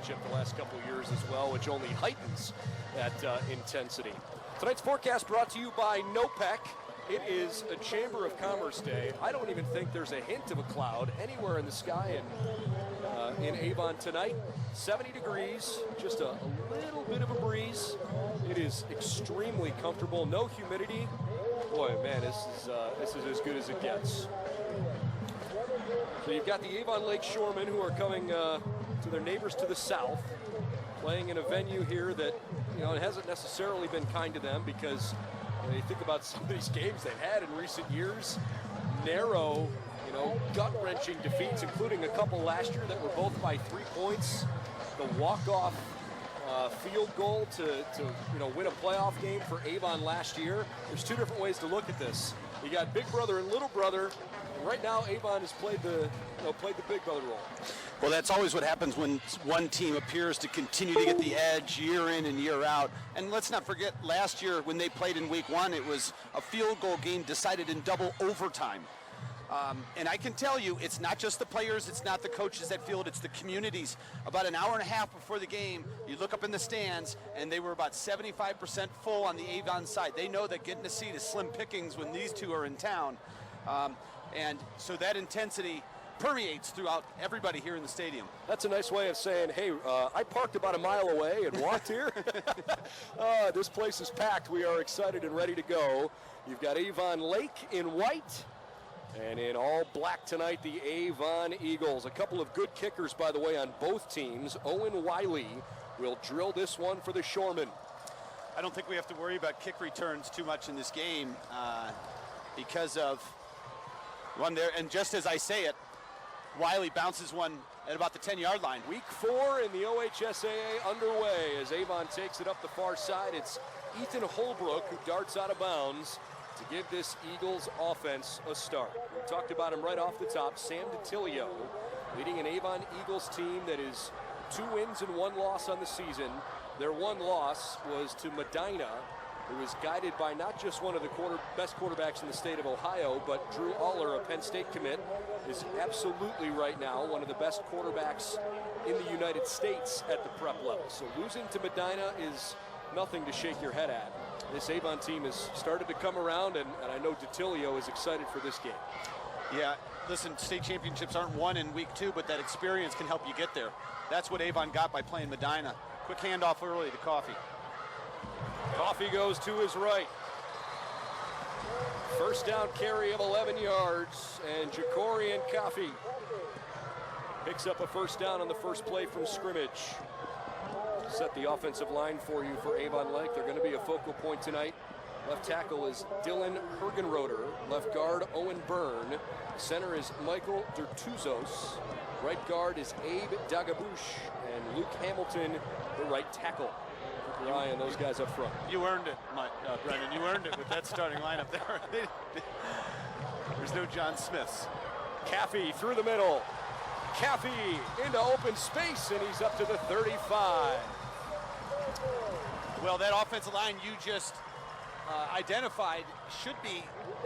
championship the last couple of years as well, which only heightens that intensity. Tonight's forecast brought to you by NOPEC. It is a Chamber of Commerce day. I don't even think there's a hint of a cloud anywhere in the sky in Avon tonight. 70 degrees, just a little bit of a breeze. It is extremely comfortable, no humidity. Boy, man, this is as good as it gets. So you've got the Avon Lake Shoremen, who are coming to their neighbors to the south, playing in a venue here that, you know, it hasn't necessarily been kind to them, because you think about some of these games they've had in recent years, narrow, you know, gut-wrenching defeats, including a couple last year that were both by 3 points. The walk-off field goal to you know, win a playoff game for Avon last year. There's two different ways to look at this. You got big brother and little brother. And right now, Avon has played the big brother role. Well, that's always what happens when one team appears to continue to get the edge year in and year out. And let's not forget, last year when they played in week one, it was a field goal game decided in double overtime. And I can tell you, it's not just the players, it's not the coaches that field, it's the communities. About an hour and a half before the game, you look up in the stands, and they were about 75% full on the Avon side. They know that getting a seat is slim pickings when these two are in town. And so that intensity permeates throughout everybody here in the stadium. That's a nice way of saying, hey, I parked about a mile away and walked here. This place is packed. We are excited and ready to go. You've got Avon Lake in white, and in all black tonight, the Avon Eagles. A couple of good kickers, by the way, on both teams. Owen Wiley will drill this one for the Shoremen. I don't think we have to worry about kick returns too much in this game because of one there. And just as I say it, Wiley bounces one at about the 10-yard line. Week 4 in the OHSAA underway as Avon takes it up the far side. It's Ethan Holbrook who darts out of bounds to give this Eagles offense a start. We talked about him right off the top. Sam DiTilio leading an Avon Eagles team that is 2 wins and 1 loss on the season. Their one loss was to Medina, who is guided by not just one of the best quarterbacks in the state of Ohio, but Drew Aller, a Penn State commit, is absolutely right now one of the best quarterbacks in the United States at the prep level. So losing to Medina is nothing to shake your head at. This Avon team has started to come around, and I know DiTilio is excited for this game. Yeah, listen, state championships aren't won in week 2, but that experience can help you get there. That's what Avon got by playing Medina. Quick handoff early to Coffey. Coffey goes to his right. First down carry of 11 yards, and Jacorian Coffey picks up a first down on the first play from scrimmage. Set the offensive line for you for Avon Lake. They're going to be a focal point tonight. Left tackle is Dylan Hergenroder. Left guard, Owen Byrne. Center is Michael Dertuzos. Right guard is Abe Dagabouche. And Luke Hamilton, the right tackle. Keep your eye on those guys up front. You earned it, Brendan. You earned it with that starting lineup there. There's no John Smiths. Caffey through the middle. Caffey into open space, and he's up to the 35. Well, that offensive line you just identified should be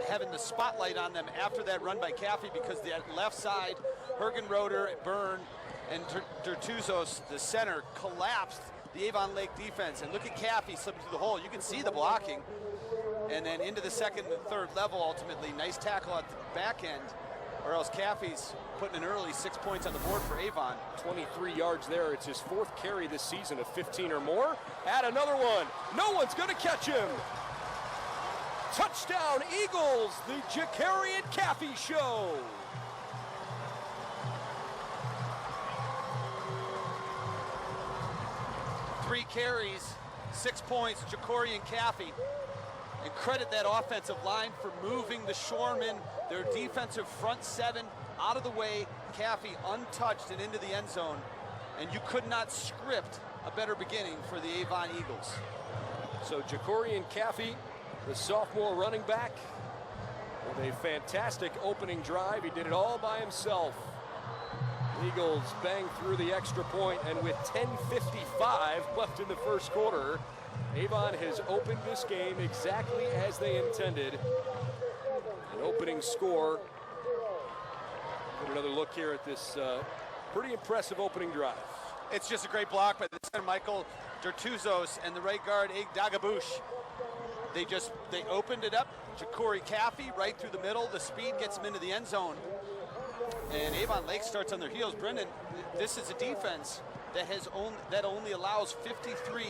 having the spotlight on them after that run by Caffey, because the left side, Hergenroder, Byrne, and Dertuzos, the center, collapsed the Avon Lake defense. And look at Caffey slipping through the hole. You can see the blocking. And then into the second and third level, ultimately. Nice tackle at the back end, or else Caffey's putting an early 6 points on the board for Avon. 23 yards there. It's his 4th carry this season of 15 or more. Add another one. No one's going to catch him. Touchdown, Eagles, the Jacarian Caffey Show. Three carries, 6 points, Jacorian Caffey. And credit that offensive line for moving the Shoremen, their defensive front 7, out of the way. Caffey untouched and into the end zone. And you could not script a better beginning for the Avon Eagles. So Jacorian Caffey, the sophomore running back, with a fantastic opening drive. He did it all by himself. Eagles bang through the extra point, and with 10:55 left in the first quarter, Avon has opened this game exactly as they intended. An opening score. Get another look here at this pretty impressive opening drive. It's just a great block by the center, Michael Dertuzos, and the right guard, Ig Dagabush. They opened it up. Ja'Cory Caffey right through the middle. The speed gets him into the end zone. And Avon Lake starts on their heels. Brendan, this is a defense that only allows 53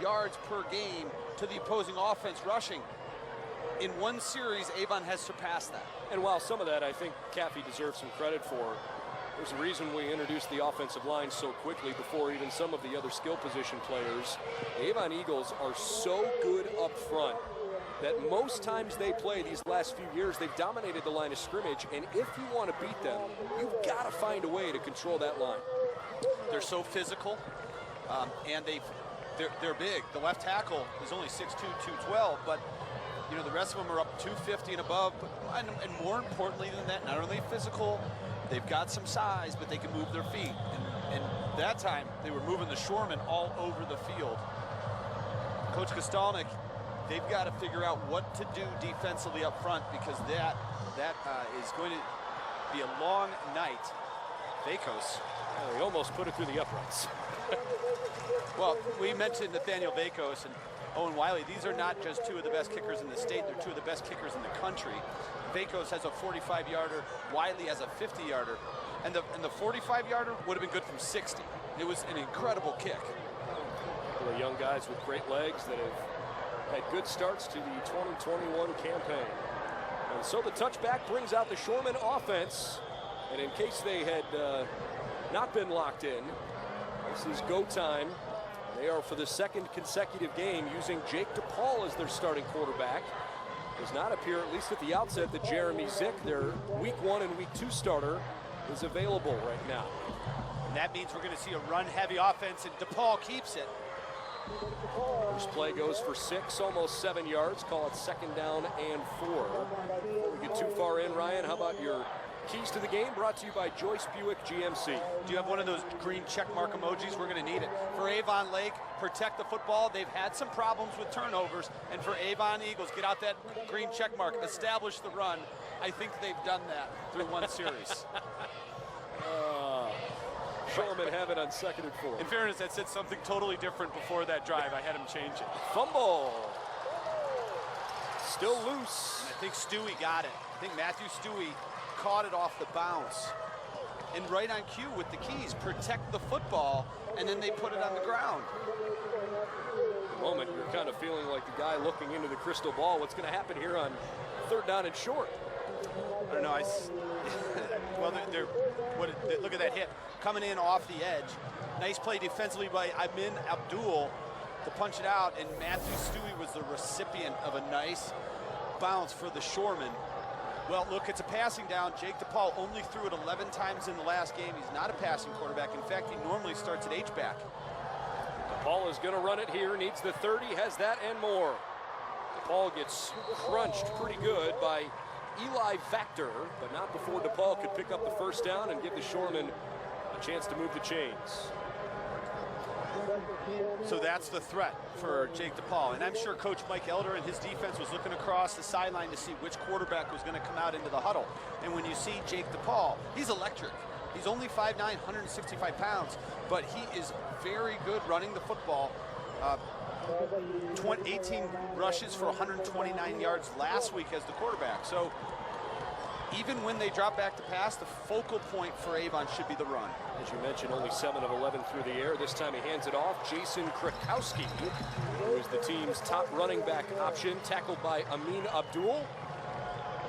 yards per game to the opposing offense rushing. In one series, Avon has surpassed that. And while some of that I think Caffey deserves some credit for, there's a reason we introduced the offensive line so quickly before even some of the other skill position players. The Avon Eagles are so good up front that most times they play these last few years, they've dominated the line of scrimmage, and if you want to beat them, you've got to find a way to control that line. They're so physical, and they're big. The left tackle is only 6'2", 212, but you know the rest of them are up 250 and above. And more importantly than that, not only physical, they've got some size, but they can move their feet. And that time, they were moving the Shoremen all over the field. Coach Kostelnik, they've got to figure out what to do defensively up front, because that is going to be a long night. Vakos. He almost put it through the uprights. Well, we mentioned Nathaniel Vakos and Owen Wiley. These are not just two of the best kickers in the state, they're two of the best kickers in the country. Vakos has a 45-yarder, Wiley has a 50-yarder, and the 45-yarder would have been good from 60. It was an incredible kick. The young guys with great legs that have had good starts to the 2021 campaign. And so the touchback brings out the Shoremen offense. And in case they had not been locked in, this is go time. They are, for the second consecutive game, using Jake DePaul as their starting quarterback. Does not appear, at least at the outset, that Jeremy Zick, their Week 1 and Week 2 starter, is available right now. And that means we're going to see a run-heavy offense, and DePaul keeps it. First play goes for 6, almost 7 yards. Call it second down and 4. Before we get too far in, Ryan, how about your keys to the game, brought to you by Joyce Buick GMC. Do you have one of those green check mark emojis? We're going to need it. For Avon Lake, protect the football. They've had some problems with turnovers. And for Avon Eagles, get out that green check mark, establish the run. I think they've done that through one series. Shoremen have it on 2nd and 4. In fairness, that said something totally different before that drive. I had him change it. Fumble. Still loose. And I think Stewie got it. I think Matthew Stewie caught it off the bounce. And right on cue with the keys, protect the football, and then they put it on the ground. At the moment, you're kind of feeling like the guy looking into the crystal ball. What's going to happen here on 3rd down and short? I don't know. Well, look at that hit. Coming in off the edge. Nice play defensively by Amin Abdul to punch it out, and Matthew Stewie was the recipient of a nice bounce for the Shoremen. Well, look, it's a passing down. Jake DePaul only threw it 11 times in the last game. He's not a passing quarterback. In fact, he normally starts at H-back. DePaul is going to run it here. Needs the 30, has that and more. DePaul gets crunched pretty good by Eli Factor, but not before DePaul could pick up the first down and give the Shoremen a chance to move the chains. So that's the threat for Jake DePaul. And I'm sure Coach Mike Elder and his defense was looking across the sideline to see which quarterback was going to come out into the huddle. And when you see Jake DePaul, he's electric. He's only 5'9", 165 pounds, but he is very good running the football. 18 rushes for 129 yards last week as the quarterback. So even when they drop back to pass, the focal point for Avon should be the run. As you mentioned, only 7 of 11 through the air. This time he hands it off. Jason Krakowski, who is the team's top running back option, tackled by Amin Abdul.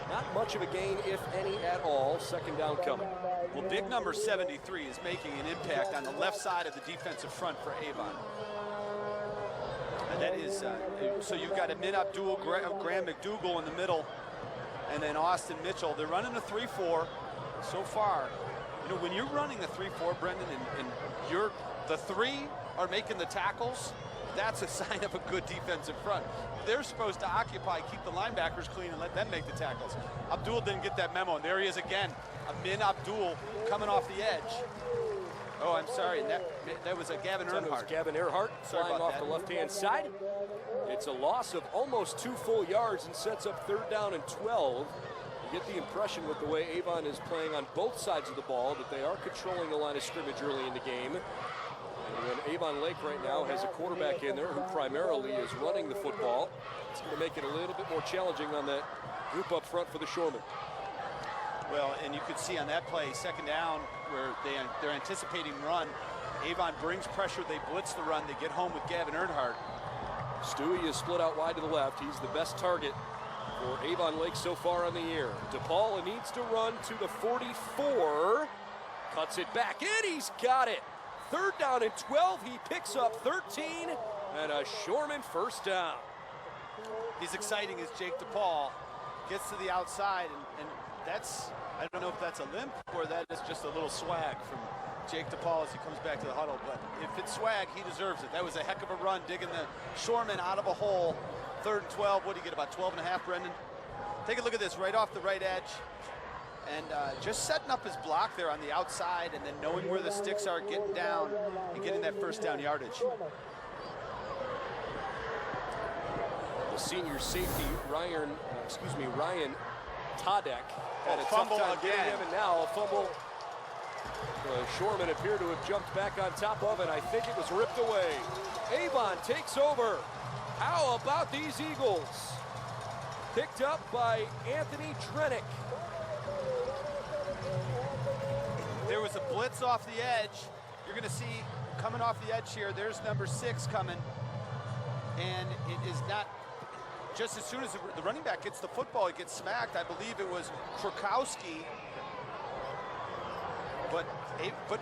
Not much of a gain, if any at all. 2nd down coming. Well, big number 73 is making an impact on the left side of the defensive front for Avon. And that is, so you've got Amin Abdul, Graham McDougall in the middle, and then Austin Mitchell. They're running a 3-4 so far. You know, when you're running a 3-4, Brendan, and the 3 are making the tackles, that's a sign of a good defensive front. They're supposed to occupy, keep the linebackers clean, and let them make the tackles. Abdul didn't get that memo, and there he is again. Amin Abdul coming off the edge. Oh, I'm sorry, that was a Gavin Earnhardt. Gavin Earnhardt flying off the left-hand side. It's a loss of almost 2 full yards and sets up 3rd down and 12. You get the impression with the way Avon is playing on both sides of the ball that they are controlling the line of scrimmage early in the game. Avon Lake right now has a quarterback in there who primarily is running the football. It's going to make it a little bit more challenging on that group up front for the Shoremen. Well, and you could see on that play, second down, where they're anticipating run. Avon brings pressure, they blitz the run, they get home with Gavin Earnhardt. Stewie is split out wide to the left. He's the best target for Avon Lake so far on the year. DePaul needs to run to the 44. Cuts it back in, he's got it. 3rd down and 12, he picks up 13, and a Shoreman first down. He's exciting as Jake DePaul gets to the outside, and that's, I don't know if that's a limp or that is just a little swag from Jake DePaul as he comes back to the huddle, but if it's swag, he deserves it. That was a heck of a run, digging the Shoreman out of a hole. 3rd and 12, what do you get, about 12 and a half, Brendan? Take a look at this, right off the right edge. And just setting up his block there on the outside and then knowing where the sticks are, getting down and getting that first down yardage. The senior safety, Ryan Tadek, had a tough time getting him, and now a fumble. The Shoremen appear to have jumped back on top of it. I think it was ripped away. Avon takes over. How about these Eagles? Picked up by Anthony Drenick. There was a blitz off the edge. You're going to see coming off the edge here, there's number 6 coming. And it is not, just as soon as the running back gets the football, it gets smacked. I believe it was Krakowski. But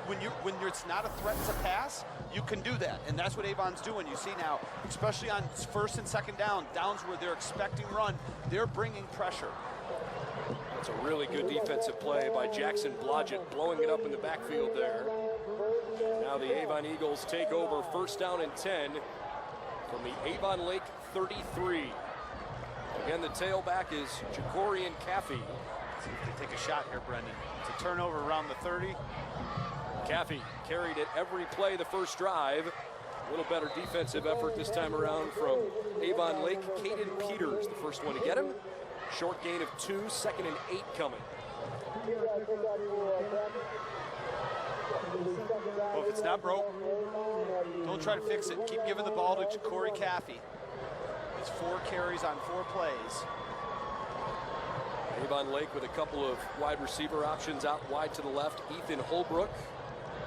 when it's not a threat to pass, you can do that. And that's what Avon's doing. You see now, especially on 1st and 2nd downs where they're expecting run, they're bringing pressure. That's a really good defensive play by Jackson Blodgett, blowing it up in the backfield there. Now the Avon Eagles take over, 1st down and 10 from the Avon Lake 33. Again, the tailback is Jacorian Caffey. See if they take a shot here, Brendan. It's a turnover around the 30. Caffey carried it every play the first drive. A little better defensive effort this time around from Avon Lake. Caden Peters, the first one to get him. Short gain of 2, 2nd and 8 coming. Well, if it's not broke, don't try to fix it. Keep giving the ball to Corey Caffey. It's 4 carries on 4 plays. Avon Lake with a couple of wide receiver options out wide to the left. Ethan Holbrook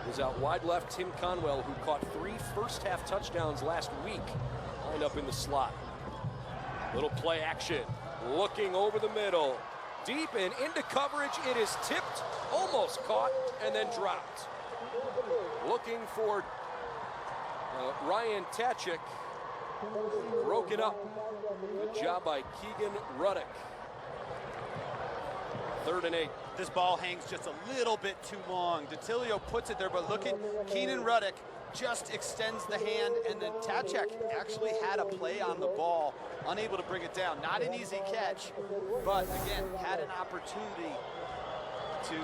is out wide left. Tim Conwell, who caught 3 first-half touchdowns last week, lined up in the slot. Little play action. Looking over the middle, deep and into coverage. It is tipped, almost caught, and then dropped. Looking for Ryan Tachik. Broken up. Good job by Keegan Ruddick. 3rd and 8. This ball hangs just a little bit too long. DeTilio puts it there, but look at Keenan Ruddick just extends the hand, and then Tachek actually had a play on the ball, unable to bring it down. Not an easy catch, but again, had an opportunity to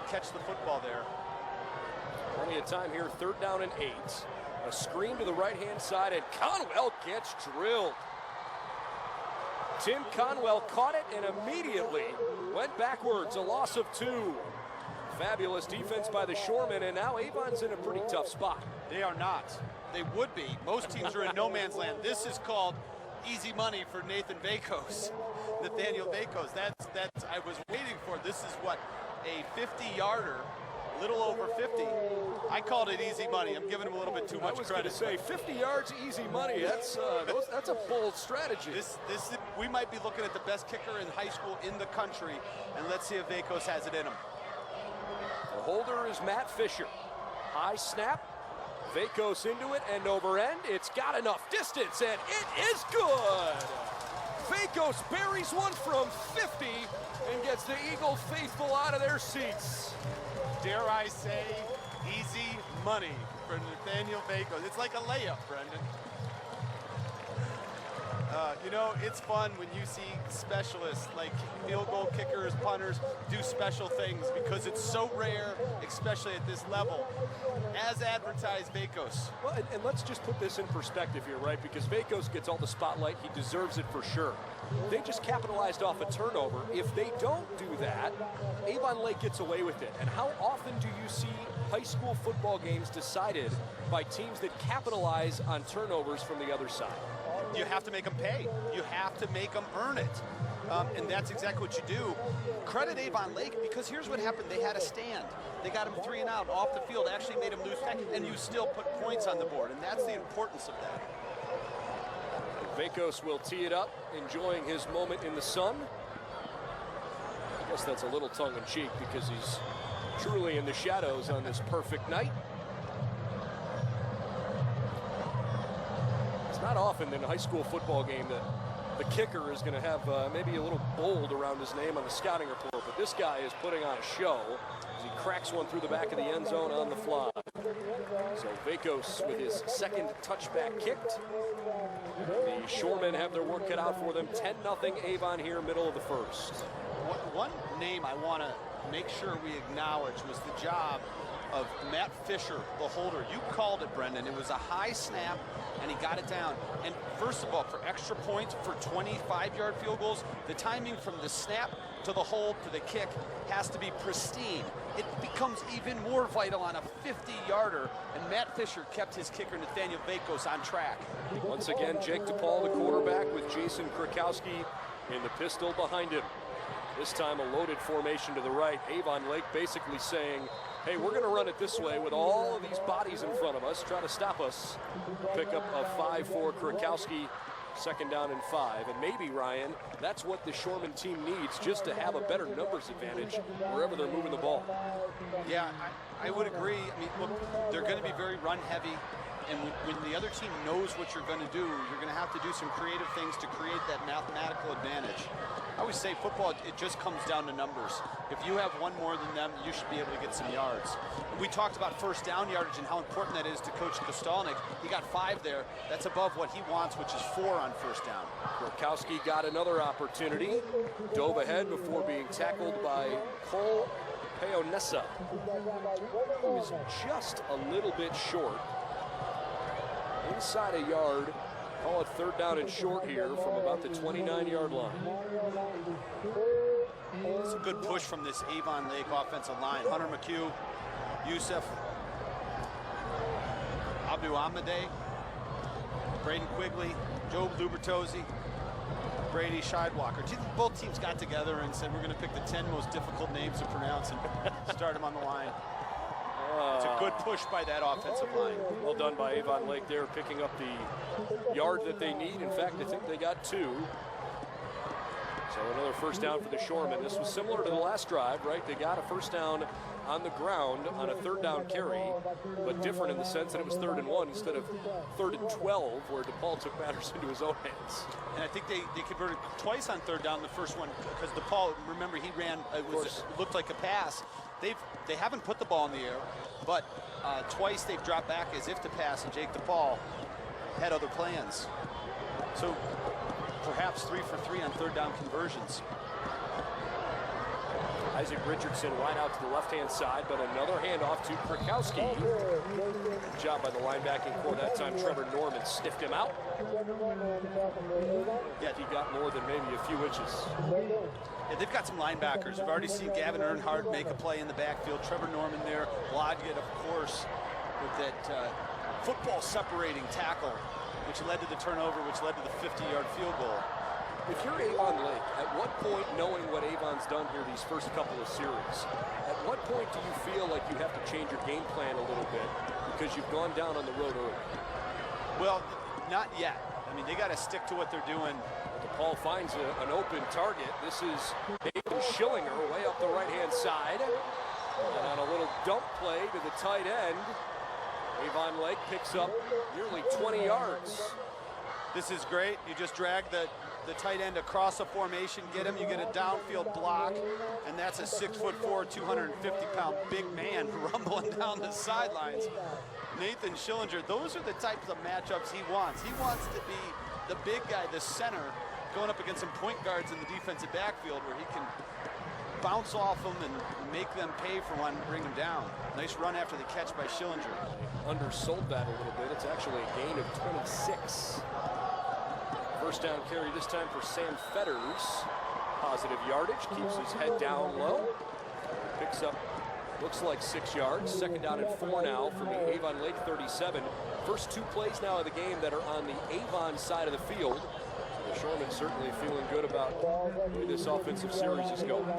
catch the football there. Plenty of time here, 3rd down and 8. A screen to the right-hand side, and Conwell gets drilled. Tim Conwell caught it and immediately went backwards, a loss of 2. Fabulous defense by the Shoremen, and now Avon's in a pretty tough spot. They are not. They would be. Most teams are in no man's land. This is called easy money for Nathan Vakos, Nathaniel Vakos. That's I was waiting for. This is what, a 50-yarder, little over 50. I called it easy money. I'm giving him a little bit too much credit. I was going to say 50 yards, easy money. That's a bold strategy. We might be looking at the best kicker in high school in the country, and let's see if Vakos has it in him. The holder is Matt Fisher. High snap. Vakos into it and over end. It's got enough distance, and it is good. Vakos buries one from 50 and gets the Eagle faithful out of their seats. Dare I say, easy money for Nathaniel Vakos. It's like a layup, Brendan. You know, it's fun when you see specialists like field goal kickers, punters do special things because it's so rare, especially at this level. As advertised, Vakos. Well, and let's just put this in perspective here, right? Because Vakos gets all the spotlight. He deserves it for sure. They just capitalized off a turnover. If they don't do that, Avon Lake gets away with it. And how often do you see high school football games decided by teams that capitalize on turnovers from the other side. You have to make them pay. You have to make them earn it. And that's exactly what you do. Credit Avon Lake, because here's what happened. They had a stand. They got him 3 and out off the field, actually made him lose tech, and you still put points on the board, and that's the importance of that. Vakos will tee it up, enjoying his moment in the sun. I guess that's a little tongue-in-cheek because he's truly in the shadows on this perfect night. It's not often in a high school football game that the kicker is going to have maybe a little bold around his name on the scouting report, but this guy is putting on a show as he cracks one through the back of the end zone on the fly. So Vakos with his second touchback kicked. The Shoremen have their work cut out for them. 10-0 Avon here, middle of the first. One name I want to make sure we acknowledge was the job of Matt Fisher, the holder. You called it, Brendan. It was a high snap, and he got it down. And first of all, for extra points, for 25-yard field goals, the timing from the snap to the hold to the kick has to be pristine. It becomes even more vital on a 50-yarder, and Matt Fisher kept his kicker, Nathaniel Vakos, on track. Once again, Jake DePaul, the quarterback, with Jason Krakowski in the pistol behind him. This time a loaded formation to the right. Avon Lake basically saying, hey, we're going to run it this way with all of these bodies in front of us, try to stop us. Pick up a 5 for Krakowski, 2nd down and 5. And maybe, Ryan, that's what the Shoremen team needs, just to have a better numbers advantage wherever they're moving the ball. Yeah, I would agree. I mean, look, they're going to be very run-heavy. And when the other team knows what you're going to do, you're going to have to do some creative things to create that mathematical advantage. I always say football, it just comes down to numbers. If you have one more than them, you should be able to get some yards. We talked about first down yardage and how important that is to Coach Kostalnik. He got 5 there. That's above what he wants, which is 4 on first down. Krakowski got another opportunity. Dove ahead before being tackled by Cole Peonessa. He was just a little bit short. Inside a yard, call it 3rd down and short here from about the 29-yard line. It's a good push from this Avon Lake offensive line. Hunter McHugh, Youssef, Abdu Ahmadeh, Braden Quigley, Joe Lubertozzi, Brady Scheidwalker. Both teams got together and said, we're going to pick the 10 most difficult names to pronounce and start them on the line. It's a good push by that offensive line. Well done by Avon Lake there, picking up the yard that they need. In fact, I think they got 2. So another first down for the Shoremen. This was similar to the last drive, right? They got a first down on the ground on a 3rd down carry, but different in the sense that it was 3rd and 1 instead of 3rd and 12, where DePaul took matters into his own hands. And I think they converted twice on 3rd down the first one, because DePaul, remember, he ran, it looked like a pass. They haven't put the ball in the air, but twice they've dropped back as if to pass, and Jake DePaul had other plans. So perhaps 3 for 3 on 3rd down conversions. Isaac Richardson right out to the left-hand side, but another handoff to Krakowski. Good job by the linebacking core that time. Trevor Norman sniffed him out. Yet he got more than maybe a few inches. Yeah, they've got some linebackers. We've already seen Gavin Earnhardt make a play in the backfield. Trevor Norman there. Blodgett, of course, with that football separating tackle, which led to the turnover, which led to the 50-yard field goal. If you're Avon Lake, at what point, knowing what Avon's done here these first couple of series, at what point do you feel like you have to change your game plan a little bit because you've gone down on the road early? Well, not yet. I mean, they got to stick to what they're doing. DePaul finds an open target. This is Nathan Schillinger way up the right-hand side. And on a little dump play to the tight end, Avon Lake picks up nearly 20 yards. This is great. You just drag the tight end across a formation, get him, you get a downfield block, and that's a 6'4", 250-pound big man rumbling down the sidelines. Nathan Schillinger, those are the types of matchups he wants. He wants to be the big guy, the center, going up against some point guards in the defensive backfield where he can bounce off them and make them pay for one and bring them down. Nice run after the catch by Schillinger. Undersold that a little bit. It's actually a gain of 26. First down carry this time for Sam Fetters. Positive yardage, keeps his head down low. Picks up Looks like 6 yards. Second down and 4 now from the Avon Lake 37. First 2 plays now of the game that are on the Avon side of the field. So the Shoremen certainly feeling good about where this offensive series is going.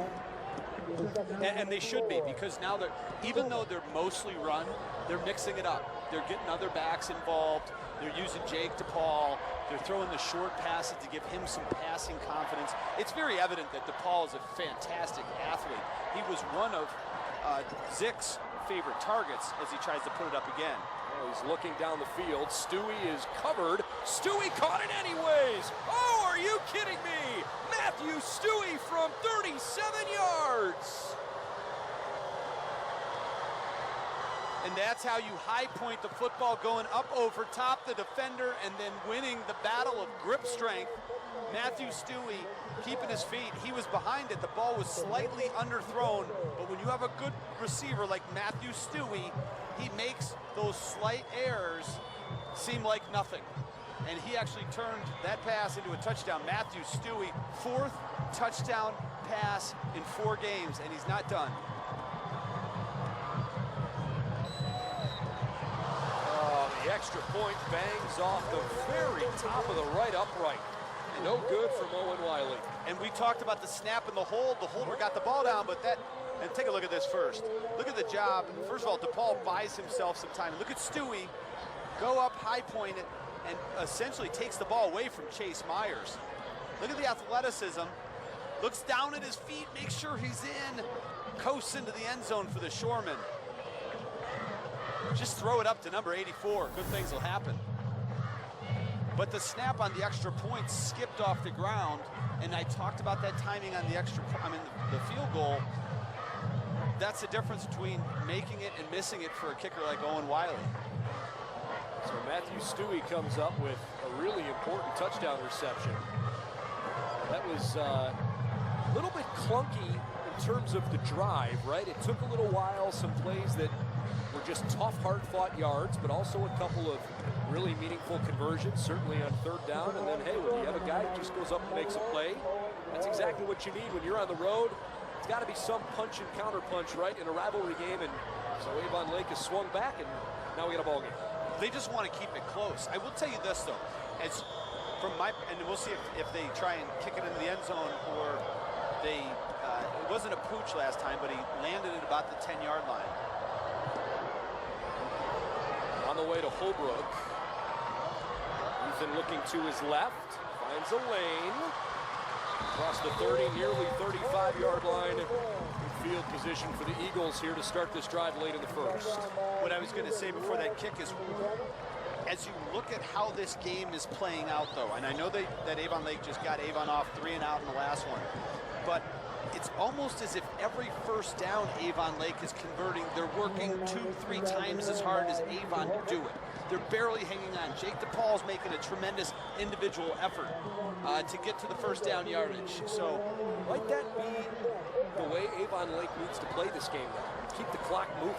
And they should be, because now they're, even though they're mostly run, they're mixing it up. They're getting other backs involved. They're using Jake DePaul. They're throwing the short passes to give him some passing confidence. It's very evident that DePaul is a fantastic athlete. He was one of Zick's favorite targets as he tries to put it up again. Oh, he's looking down the field. Stewie is covered. Stewie caught it anyways. Oh, are you kidding me? Matthew Stewie from 37 yards. And that's how you high point the football, going up over top the defender and then winning the battle of grip strength. Matthew Stewie keeping his feet. He was behind it. The ball was slightly underthrown, but when you have a good receiver like Matthew Stewie, he makes those slight errors seem like nothing. And he actually turned that pass into a touchdown. Matthew Stewie, 4th touchdown pass in 4 games, and he's not done. The extra point bangs off the very top of the right upright. No good from Owen Wiley. And we talked about the snap and the hold. The holder got the ball down, but that, and take a look at this first. Look at the job. First of all, DePaul buys himself some time. Look at Stewie go up, high point it, and essentially takes the ball away from Chase Myers. Look at the athleticism. Looks down at his feet, makes sure he's in, coasts into the end zone for the Shoremen. Just throw it up to number 84. Good things will happen. But the snap on the extra point skipped off the ground, and I talked about that timing on the the field goal. That's the difference between making it and missing it for a kicker like Owen Wiley. So Matthew Stewie comes up with a really important touchdown reception. That was a little bit clunky in terms of the drive, right? It took a little while, some plays that were just tough, hard-fought yards, but also a couple of really meaningful conversions, certainly on 3rd down. And then, hey, when you have a guy who just goes up and makes a play, that's exactly what you need when you're on the road. It's got to be some punch and counter-punch, right, in a rivalry game. And so Avon Lake has swung back, and now we got a ball game. They just want to keep it close. I will tell you this, though. As from my, and we'll see if they try and kick it into the end zone, or they, it wasn't a pooch last time, but he landed at about the 10-yard line. On the way to Holbrook. Ethan looking to his left, finds a lane. Across the 30, nearly 35-yard line. Good field position for the Eagles here to start this drive late in the first. What I was going to say before that kick is, as you look at how this game is playing out, though, and I know that Avon Lake just got Avon off 3 and out in the last one, but it's almost as if every first down Avon Lake is converting, they're working 2-3 times as hard as Avon to do it. They're barely hanging on. Jake DePaul's making a tremendous individual effort to get to the first down yardage. So might that be the way Avon Lake needs to play this game now? Keep the clock moving.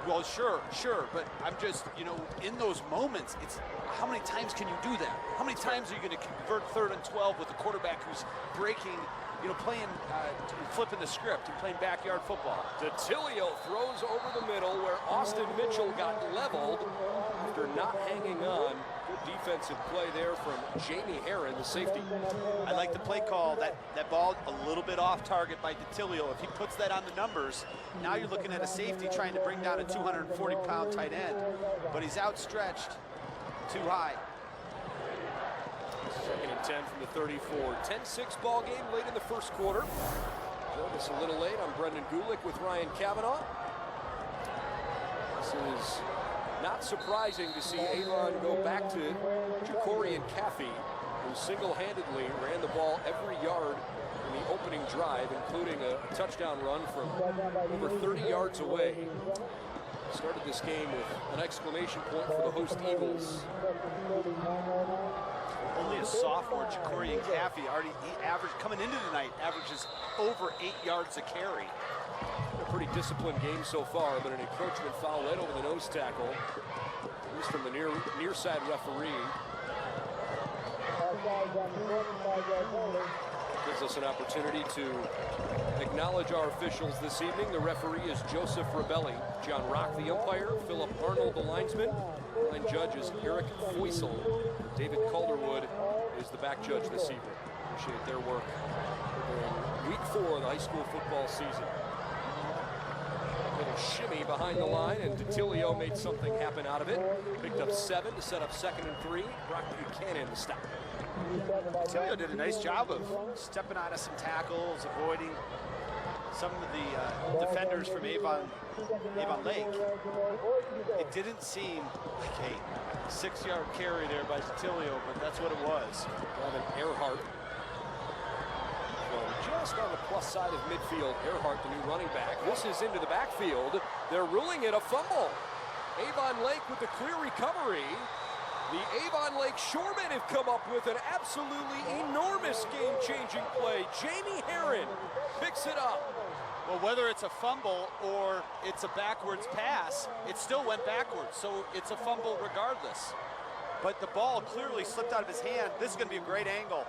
Well, sure, but I'm just, in those moments, it's how many times can you do that? How many times are you going to convert 3rd and 12 with a quarterback who's breaking, playing, flipping the script and playing backyard football? DeTilio throws over the middle where Austin Mitchell got leveled after not hanging on. Good defensive play there from Jamie Herron, the safety. I like the play call. That ball a little bit off target by DeTilio. If he puts that on the numbers, now you're looking at a safety trying to bring down a 240-pound tight end. But he's outstretched too high. 2nd and 10 from the 34. 10-6 ball game late in the first quarter. Joined us a little late. I'm Brendan Gulick with Ryan Kavanaugh. This is not surprising to see Avon go back to Jacorian Caffey, who single-handedly ran the ball every yard in the opening drive, including a touchdown run from over 30 yards away. Started this game with an exclamation point for the host Eagles. Only a sophomore, Jacorian Caffey, he averaged, coming into tonight, averages over 8 yards a carry. A pretty disciplined game so far, but an encroachment foul right over the nose tackle. At least from the near side referee. Gives us an opportunity to acknowledge our officials this evening. The referee is Joseph Rebelli. John Rock, the umpire. Philip Arnold, the linesman. Line judge is Eric Foysel. David Calderwood is the back judge this evening. Appreciate their work during week 4 of the high school football season. Little shimmy behind the line, and DiTilio made something happen out of it. Picked up 7 to set up 2nd and 3. Brock Buchanan the stop. DiTilio did a nice job of stepping out of some tackles, avoiding some of the defenders from Avon Lake. It didn't seem like a 6-yard carry there by DiTilio, but that's what it was. Evan Earhart. Just on the plus side of midfield, Earhart, the new running back. This is into the backfield. They're ruling it a fumble. Avon Lake with the clear recovery. The Avon Lake Shoremen have come up with an absolutely enormous game-changing play. Jamie Herron picks it up. Well, whether it's a fumble or it's a backwards pass, it still went backwards, so it's a fumble regardless. But the ball clearly slipped out of his hand. This is going to be a great angle.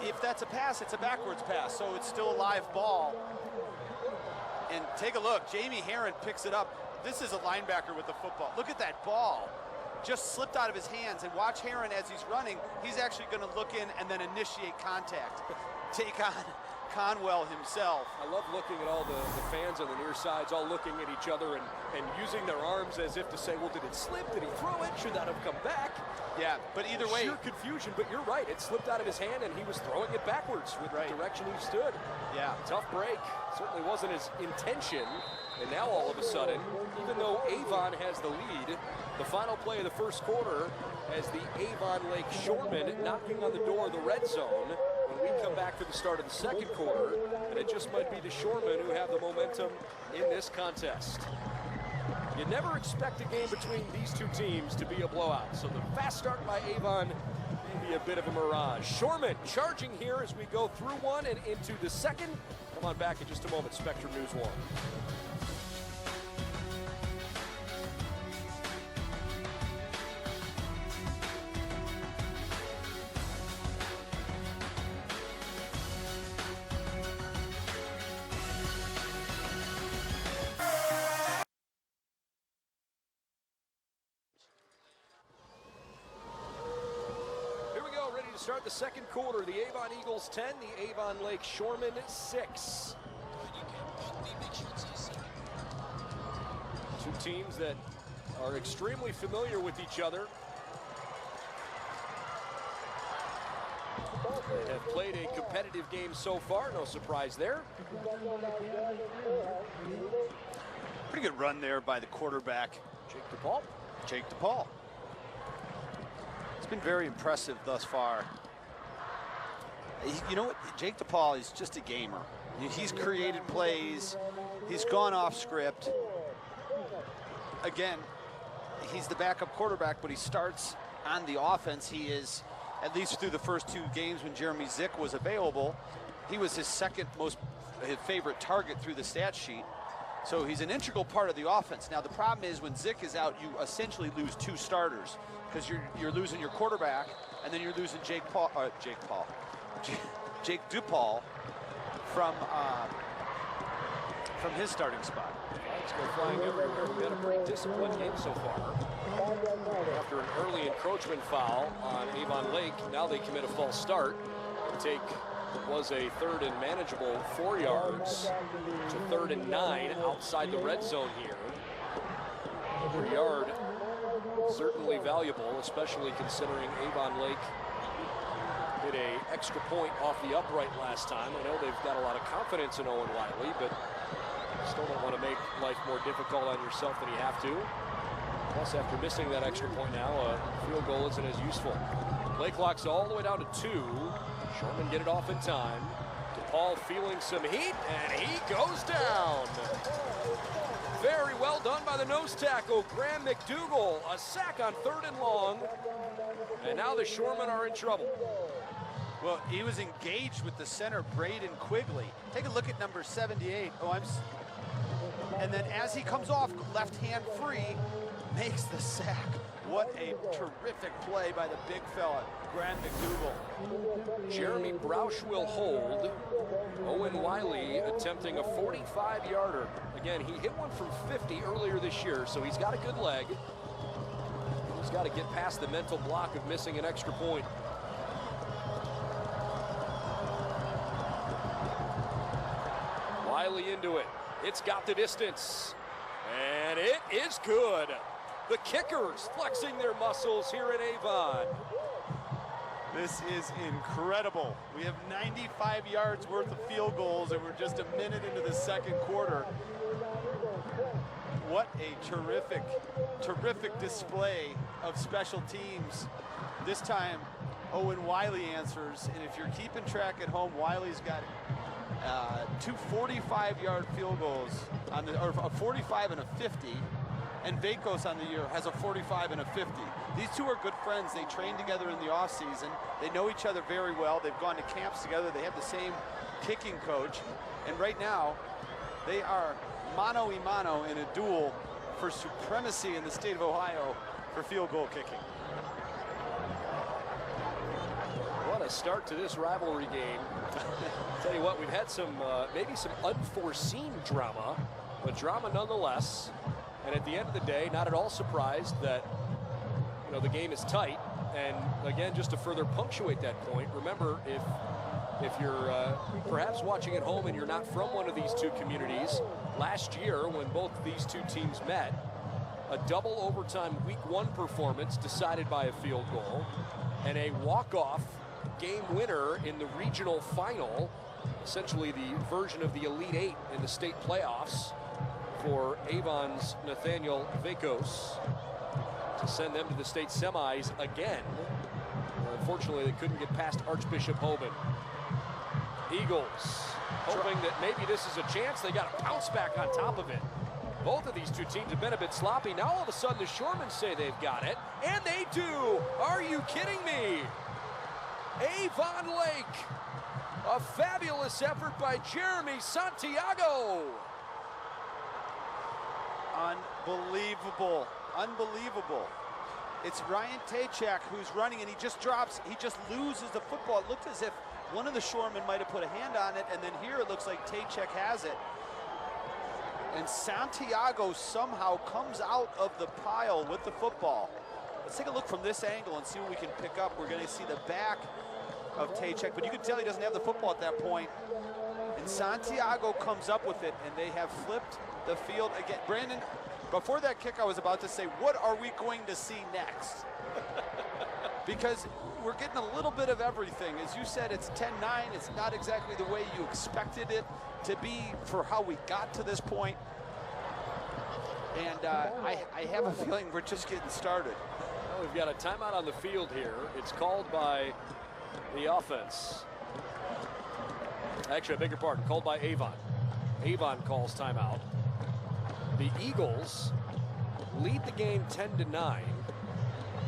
If that's a pass, it's a backwards pass, so it's still a live ball. And take a look, Jamie Herron picks it up. This is a linebacker with the football. Look at that ball. Just slipped out of his hands, and watch Herron as he's running. He's actually going to look in and then initiate contact. Take on Conwell himself. I love looking at all the fans on the near sides all looking at each other and using their arms as if to say, well, did it slip? Did he throw it? Should that have come back? Yeah, but either way. Sheer confusion, but you're right. It slipped out of his hand, and he was throwing it backwards with the direction he stood. Yeah. Tough break. Certainly wasn't his intention. And now all of a sudden, even though Avon has the lead, the final play of the first quarter as the Avon Lake Shoremen knocking on the door of the red zone when we come back for the start of the second quarter, and it just might be the Shoremen who have the momentum in this contest. You never expect a game between these two teams to be a blowout, so the fast start by Avon may be a bit of a mirage. Shoremen charging here as we go through one and into the second. Come on back in just a moment, Spectrum News 1. Start the second quarter. The Avon Eagles 10, the Avon Lake Shoremen 6. Two teams that are extremely familiar with each other. They have played a competitive game so far, no surprise there. Pretty good run there by the quarterback. Jake DePaul. It's been very impressive thus far. You know what? Jake DePaul is just a gamer. He's created plays. He's gone off script. Again, he's the backup quarterback, but he starts on the offense. He is, at least through the first 2 games when Jeremy Zick was available, he was his his favorite target through the stat sheet. So he's an integral part of the offense. Now the problem is when Zick is out, you essentially lose 2 starters because you're losing your quarterback, and then you're losing Jake DePaul from his starting spot. Let's go flying everywhere. We've had a pretty disciplined game so far. After an early encroachment foul on Avon Lake, now they commit a false start and take what was a 3rd and manageable 4 yards to 3rd and 9 outside the red zone here. Every yard certainly valuable, especially considering Avon Lake hit an extra point off the upright last time. I know they've got a lot of confidence in Owen Wiley, but still don't want to make life more difficult on yourself than you have to. Plus, after missing that extra point now, a field goal isn't as useful. Play clock's all the way down to 2. Shoremen get it off in time. DePaul feeling some heat, and he goes down. Very well done by the nose tackle, Graham McDougall. A sack on 3rd and long. And now the Shoremen are in trouble. Well, he was engaged with the center, Braden Quigley. Take a look at number 78. And then as he comes off, left hand free, makes the sack. What a terrific play by the big fella, Grant McDougal. Jeremy Broush will hold. Owen Wiley attempting a 45-yarder. Again, he hit one from 50 earlier this year, so he's got a good leg. He's got to get past the mental block of missing an extra point. Wiley into it. It's got the distance. And it is good. The kickers flexing their muscles here at Avon. This is incredible. We have 95 yards worth of field goals, and we're just a minute into the second quarter. What a terrific, terrific display of special teams. This time, Owen Wiley answers, and if you're keeping track at home, Wiley's got two 45-yard field goals, or a 45 and a 50, and Vakos on the year has a 45 and a 50. These two are good friends. They train together in the offseason. They know each other very well. They've gone to camps together. They have the same kicking coach. And right now, they are mano-a-mano in a duel for supremacy in the state of Ohio for field goal kicking. What a start to this rivalry game. Tell you what, we've had some, maybe some unforeseen drama, but drama nonetheless. And at the end of the day, not at all surprised that, you know, the game is tight. And again, just to further punctuate that point, remember, if you're perhaps watching at home and you're not from one of these two communities, last year when both these two teams met, a double overtime week 1 performance decided by a field goal, and a walk-off game winner in the regional final, essentially the version of the Elite Eight in the state playoffs, for Avon's Nathaniel Vakos to send them to the state semis again. Unfortunately, they couldn't get past Archbishop Hoban. Eagles hoping that maybe this is a chance. They got to bounce back on top of it. Both of these two teams have been a bit sloppy. Now all of a sudden the Shoremen say they've got it, and they do. Are you kidding me? Avon Lake. A fabulous effort by Jeremy Santiago. Unbelievable, unbelievable. It's Ryan Tachak who's running, and he just drops, he just loses the football. It looked as if one of the Shoremen might have put a hand on it, and then here it looks like Tachak has it. And Santiago somehow comes out of the pile with the football. Let's take a look from this angle and see what we can pick up. We're gonna see the back of Tachak, but you can tell he doesn't have the football at that point. And Santiago comes up with it, and they have flipped the field again. Brandon, before that kick, I was about to say, what are we going to see next? Because we're getting a little bit of everything. As you said, it's 10-9. It's not exactly the way you expected it to be for how we got to this point. And I have a feeling we're just getting started. Well, we've got a timeout on the field here. It's called by the offense. Actually, I beg your pardon, called by Avon. Avon calls timeout. The Eagles lead the game 10-9,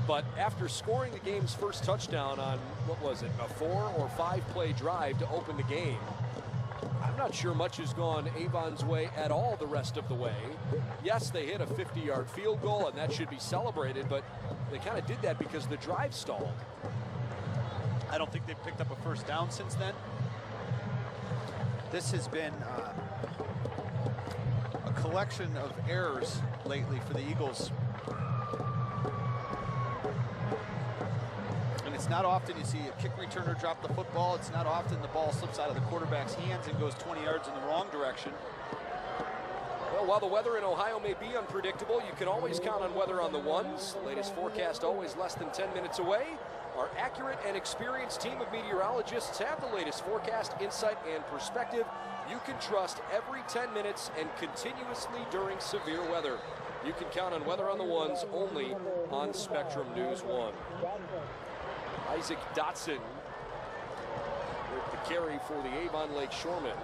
but after scoring the game's first touchdown on, what was it, a 4 or 5 play drive to open the game, I'm not sure much has gone Avon's way at all the rest of the way. Yes, they hit a 50-yard field goal, and that should be celebrated, but they kind of did that because the drive stalled. I don't think they've picked up a first down since then. This has been a collection of errors lately for the Eagles. And it's not often you see a kick returner drop the football. It's not often the ball slips out of the quarterback's hands and goes 20 yards in the wrong direction. Well, while the weather in Ohio may be unpredictable, you can always count on weather on the ones. The latest forecast always less than 10 minutes away. Our accurate and experienced team of meteorologists have the latest forecast, insight, and perspective you can trust every 10 minutes and continuously during severe weather. You can count on weather on the ones only on Spectrum News 1. Isaac Dotson with the carry for the Avon Lake Shoremen.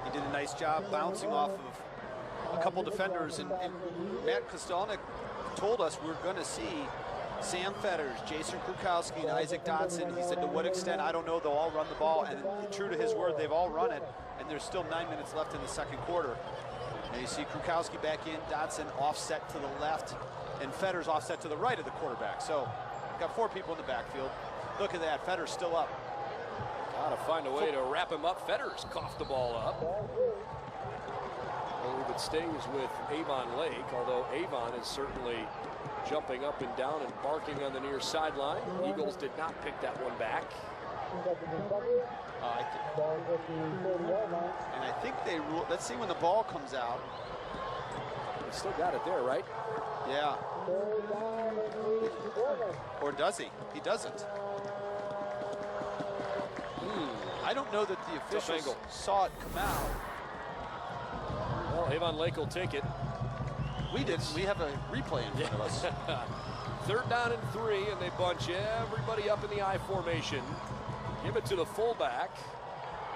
He did a nice job bouncing off of a couple defenders, and Matt Kostelnik told us we're going to see Sam Fetters, Jason Krukowski, and Isaac Dotson. He said to what extent, I don't know, they'll all run the ball, and true to his word, they've all run it, and there's still 9 minutes left in the second quarter. And you see Krukowski back in, Dotson offset to the left, and Fetter's offset to the right of the quarterback. So got 4 people in the backfield. Look at that, Fetter's still up. Gotta find a way to wrap him up. Fetter's coughed the ball up. I believe it stays with Avon Lake, although Avon is certainly jumping up and down and barking on the near sideline. The Eagles did not pick that one back. And I think they rule. Let's see when the ball comes out. They still got it there, right? Yeah. Or does he? He doesn't. I don't know that the officials saw it come out. Well, Avon Lake will take it. We didn't. We have a replay in front of us. 3rd down and 3, and they bunch everybody up in the I formation. Give it to the fullback,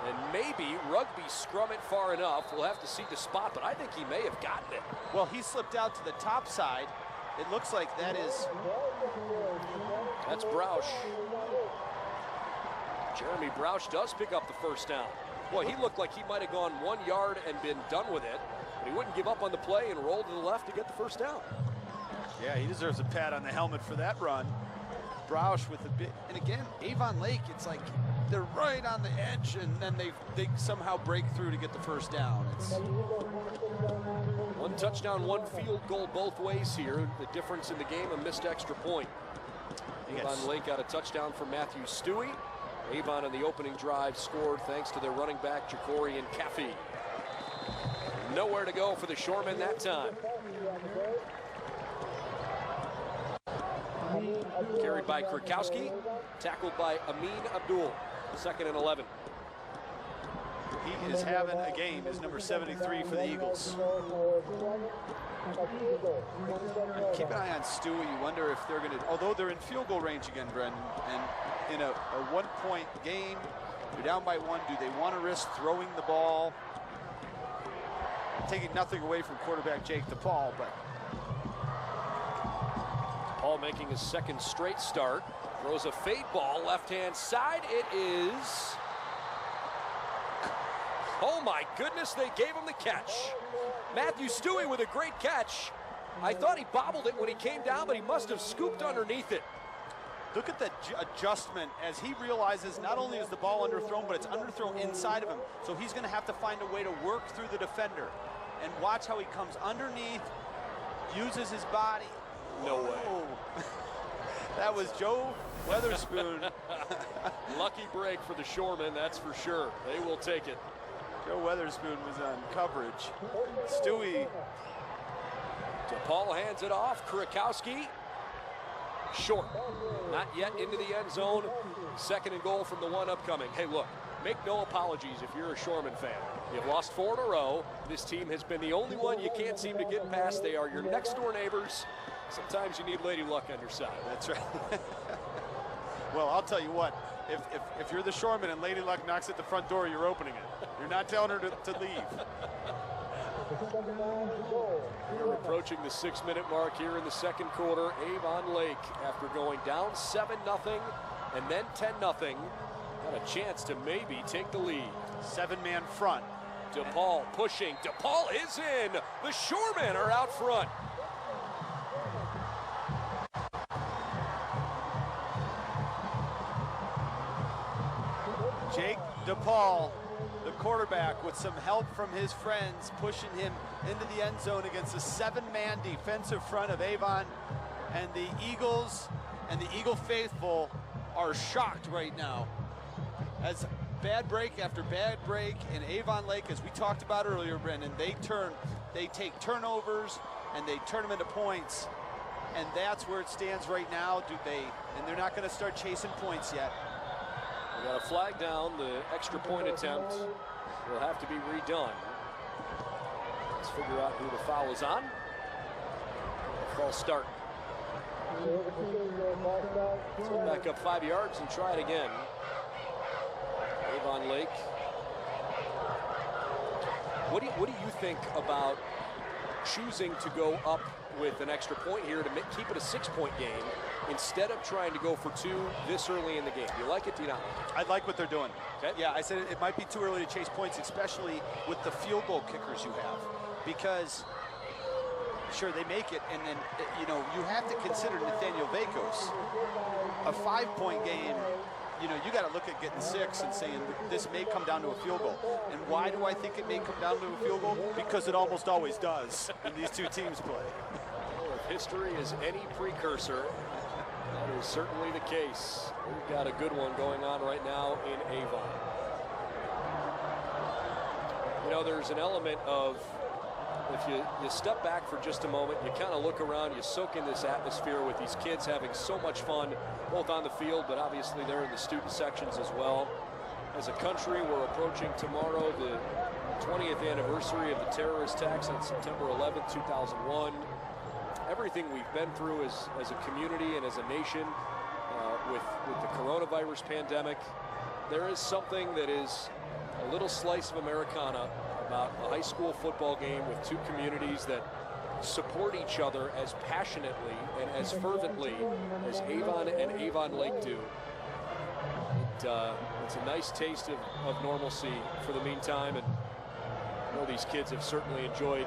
and maybe Rugby scrum it far enough. We'll have to see the spot, but I think he may have gotten it. Well, he slipped out to the top side. It looks like that's Broush. Jeremy Broush does pick up the 1st down. Boy, he looked like he might have gone 1 yard and been done with it, but he wouldn't give up on the play and rolled to the left to get the 1st down. Yeah, he deserves a pat on the helmet for that run. Broush with a bit, and again, Avon Lake, it's like they're right on the edge, and then they somehow break through to get the 1st down. It's 1 touchdown, 1 field goal both ways here. The difference in the game, a missed extra point. Avon Lake got a touchdown from Matthew Stewie. Avon in the opening drive scored thanks to their running back, Jacorian Caffey. Nowhere to go for the Shoremen that time. Carried by Krukowski, tackled by Amin Abdul. 2nd and 11. He is having a game, is number 73 for the Eagles. And keep an eye on Stewie. You wonder if they're going to, although they're in field goal range again, Brendan, and in a 1-point game, you're down by 1, do they want to risk throwing the ball? Taking nothing away from quarterback Jake DePaul, but Paul making his 2nd straight start. Throws a fade ball, left-hand side. It is... Oh my goodness, they gave him the catch. Matthew Stewie with a great catch. I thought he bobbled it when he came down, but he must have scooped underneath it. Look at the adjustment as he realizes not only is the ball underthrown, but it's underthrown inside of him. So he's going to have to find a way to work through the defender. And watch how he comes underneath, uses his body. No way. That was Joe Weatherspoon. Lucky break for the Shoremen, that's for sure. They will take it. Joe Weatherspoon was on coverage. Stewie. DePaul hands it off. Krukowski. Short. Not yet into the end zone. 2nd and goal from the 1 upcoming. Hey, look, make no apologies if you're a Shoremen fan. You've lost 4 in a row. This team has been the only one you can't seem to get past. They are your next-door neighbors. Sometimes you need Lady Luck on your side. That's right. Well, I'll tell you what. If you're the Shoreman and Lady Luck knocks at the front door, you're opening it. You're not telling her to leave. We're approaching the 6-minute mark here in the 2nd quarter. Avon Lake, after going down 7-0 and then 10-0, got a chance to maybe take the lead. 7-man front. DePaul pushing. DePaul is in. The Shoremen are out front. Jake DePaul, the quarterback, with some help from his friends, pushing him into the end zone against a 7-man defensive front of Avon. And the Eagles and the Eagle faithful are shocked right now. As bad break after bad break in Avon Lake, as we talked about earlier, Brendan, they take turnovers and they turn them into points. And that's where it stands right now. And they're not going to start chasing points yet. We got a flag down. The extra point attempt will have to be redone. Let's figure out who the foul is on. False start. Let's go back up 5 yards and try it again. Avon Lake. What do you think about choosing to go up with an extra point here to keep it a 6-point game instead of trying to go for 2 this early in the game? Do you like it? Do you not like it? I like what they're doing. Okay. Yeah, I said it might be too early to chase points, especially with the field goal kickers you have. because sure, they make it, and then, you know, you have to consider Nathaniel Vakos. A 5-point game, you know, you got to look at getting 6 and saying this may come down to a field goal. And why do I think it may come down to a field goal? Because it almost always does when these two teams play. Well, if history is any precursor, that is certainly the case. We've got a good one going on right now in Avon. You know, there's an element of, if you step back for just a moment, you kind of look around, you soak in this atmosphere with these kids having so much fun, both on the field, but obviously they're in the student sections as well. As a country, we're approaching tomorrow the 20th anniversary of the terrorist attacks on September 11th, 2001. Everything we've been through as a community and as a nation with the coronavirus pandemic, there is something that is a little slice of Americana about a high school football game with two communities that support each other as passionately and as fervently as Avon and Avon Lake do. It's a nice taste of normalcy for the meantime, and I know these kids have certainly enjoyed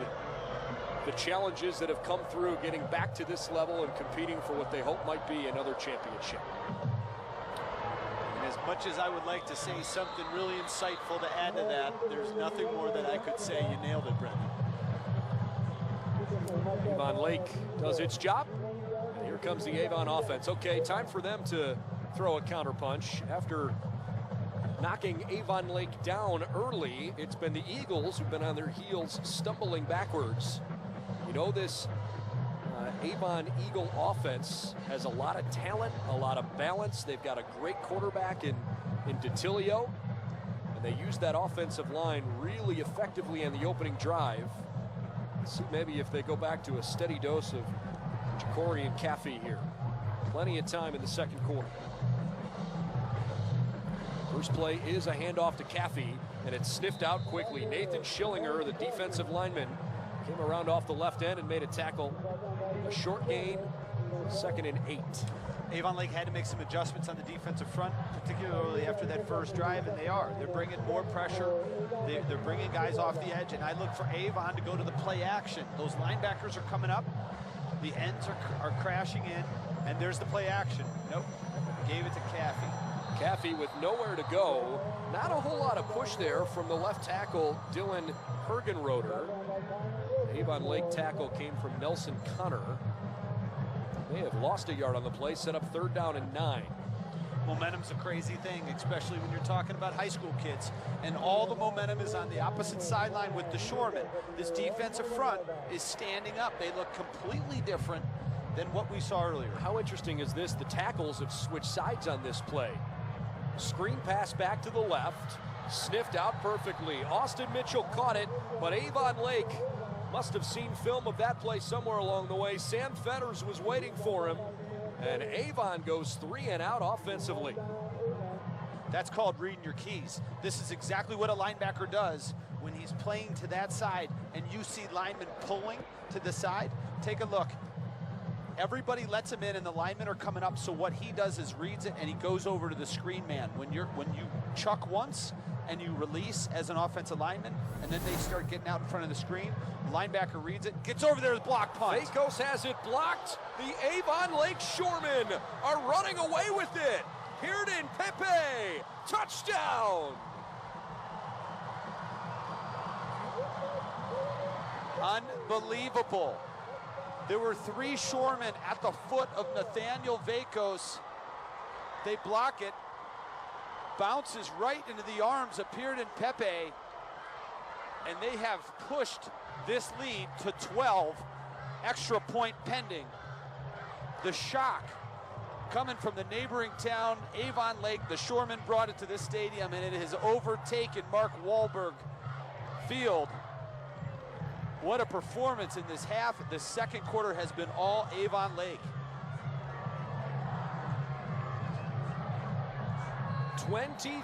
the challenges that have come through getting back to this level and competing for what they hope might be another championship. As much as I would like to say something really insightful to add to that, there's nothing more that I could say. You nailed it, Brendan. Avon Lake does its job. And here comes the Avon offense. Okay, time for them to throw a counterpunch. After knocking Avon Lake down early, it's been the Eagles who've been on their heels stumbling backwards. You know, this Avon Eagle offense has a lot of talent, a lot of balance. They've got a great quarterback in DeTilio, and they use that offensive line really effectively in the opening drive. Let's see maybe if they go back to a steady dose of Ja'Cory and Caffey here. Plenty of time in the second quarter. First play is a handoff to Caffey, and it's sniffed out quickly. Nathan Schillinger, the defensive lineman, came around off the left end and made a tackle. A short gain, 2nd and 8. Avon Lake had to make some adjustments on the defensive front, particularly after that first drive, and they are. They're bringing more pressure. They're bringing guys off the edge, and I look for Avon to go to the play action. Those linebackers are coming up. The ends are crashing in, and there's the play action. Nope, gave it to Caffey. Caffey with nowhere to go. Not a whole lot of push there from the left tackle, Dylan Hergenroder. Avon Lake tackle came from Nelson Connor. They have lost a yard on the play, set up 3rd down and 9. Momentum's a crazy thing, especially when you're talking about high school kids. And all the momentum is on the opposite sideline with the Shoremen. This defensive front is standing up. They look completely different than what we saw earlier. How interesting is this? The tackles have switched sides on this play. Screen pass back to the left, sniffed out perfectly. Austin Mitchell caught it, but Avon Lake must have seen film of that play somewhere along the way. Sam Fetters was waiting for him, and Avon goes 3 and out offensively. That's called reading your keys. This is exactly what a linebacker does when he's playing to that side and you see linemen pulling to the side. Take a look. Everybody lets him in and the linemen are coming up, so what he does is reads it and he goes over to the screen man. When you chuck once and you release as an offensive lineman, and then they start getting out in front of the screen, the linebacker reads it, gets over there with block punt. Vakos has it blocked. The Avon Lake Shoremen are running away with it. Pearden Pepe, touchdown. Unbelievable. There were 3 Shoremen at the foot of Nathaniel Vakos. They block it. Bounces right into the arms of Pearden Pepe. And they have pushed this lead to 12. Extra point pending. The shock coming from the neighboring town, Avon Lake. The Shoremen brought it to this stadium, and it has overtaken Mark Wahlberg Field. What a performance in this half. The second quarter has been all Avon Lake. 23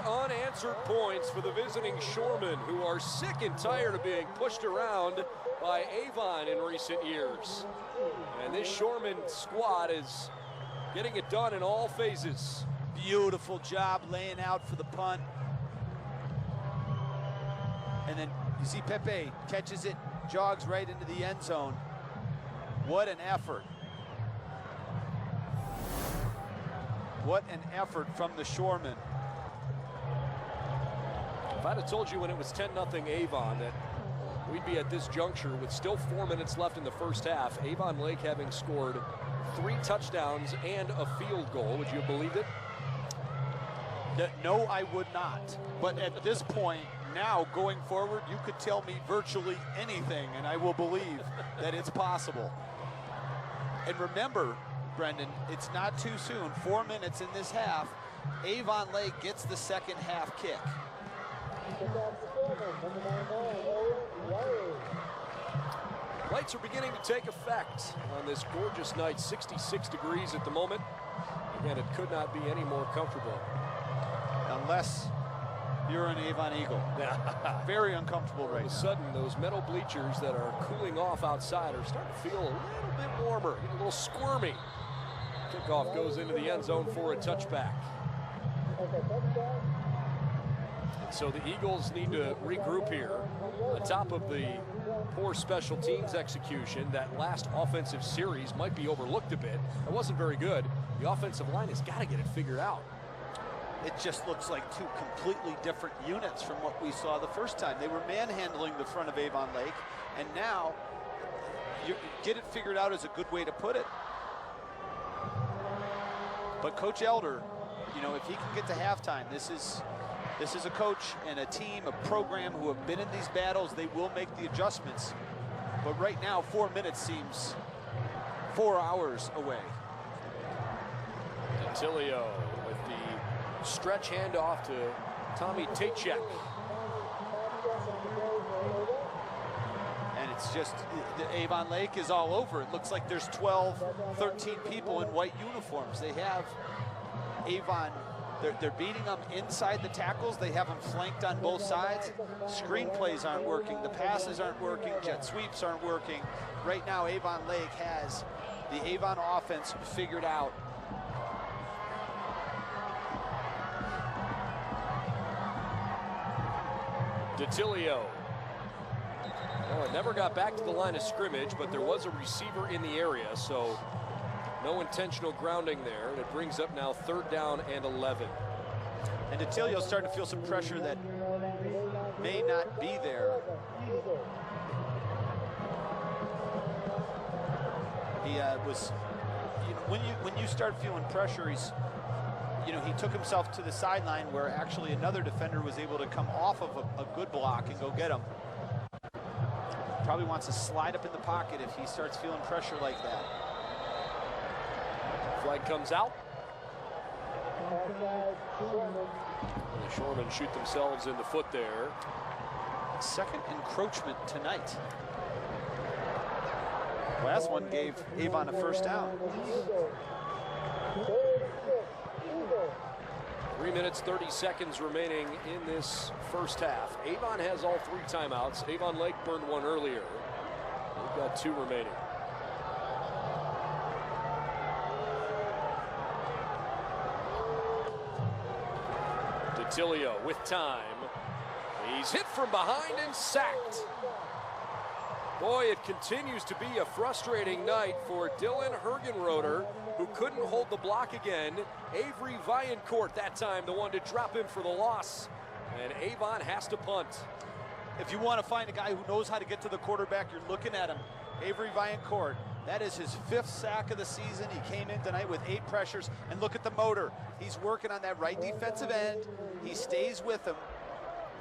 unanswered points for the visiting Shoremen, who are sick and tired of being pushed around by Avon in recent years. And this Shoremen squad is getting it done in all phases. Beautiful job laying out for the punt. And then You see Pepe catches it, jogs right into the end zone. What an effort. What an effort from the Shoremen. If I'd have told you when it was 10-0 Avon that we'd be at this juncture with still 4 minutes left in the first half, Avon Lake having scored 3 touchdowns and a field goal, would you have believed it? No, I would not. But at this point, now going forward, you could tell me virtually anything and I will believe that it's possible. And remember, Brendan, it's not too soon. 4 minutes in this half. Avon Lake gets the second half kick. Lights are beginning to take effect on this gorgeous night. 66 degrees at the moment. Again, it could not be any more comfortable. Unless you're an Avon Eagle. Very uncomfortable right now. All of a sudden, those metal bleachers that are cooling off outside are starting to feel a little bit warmer, a little squirmy. Kickoff goes into the end zone for a touchback. And so the Eagles need to regroup here. On top of the poor special teams execution, that last offensive series might be overlooked a bit. It wasn't very good. The offensive line has got to get it figured out. It just looks like two completely different units from what we saw the first time. They were manhandling the front of Avon Lake, and now you get it figured out is a good way to put it. But Coach Elder, you know, if he can get to halftime, this is a coach and a team, a program who have been in these battles. They will make the adjustments. But right now, 4 minutes seems 4 hours away. Detilio with the stretch handoff to Tommy Tachek. And it's just, the Avon Lake is all over. It looks like there's 12, 13 people in white uniforms. They have Avon, they're beating them inside the tackles. They have them flanked on both sides. Screenplays aren't working. The passes aren't working. Jet sweeps aren't working. Right now, Avon Lake has the Avon offense figured out. Detilio. Well, it never got back to the line of scrimmage, but there was a receiver in the area, so no intentional grounding there, and it brings up now 3rd down and 11. And Detilio's starting to feel some pressure that may not be there. He was, you know, when you start feeling pressure, he's, you know, he took himself to the sideline where actually another defender was able to come off of a good block and go get him. Probably wants to slide up in the pocket if he starts feeling pressure like that. Flag comes out. The Shoremen shoot themselves in the foot there. Second encroachment tonight. Last one gave Avon a 1st down. 3 minutes, 30 seconds remaining in this first half. Avon has all 3 timeouts. Avon Lake burned one earlier. We've got 2 remaining. Detilio with time. He's hit from behind and sacked. Boy, it continues to be a frustrating night for Dylan Hergenroder, who couldn't hold the block again. Avery Viancourt that time, the one to drop him for the loss. And Avon has to punt. If you want to find a guy who knows how to get to the quarterback, you're looking at him. Avery Viancourt. That is his 5th sack of the season. He came in tonight with 8 pressures. And look at the motor. He's working on that right defensive end. He stays with him.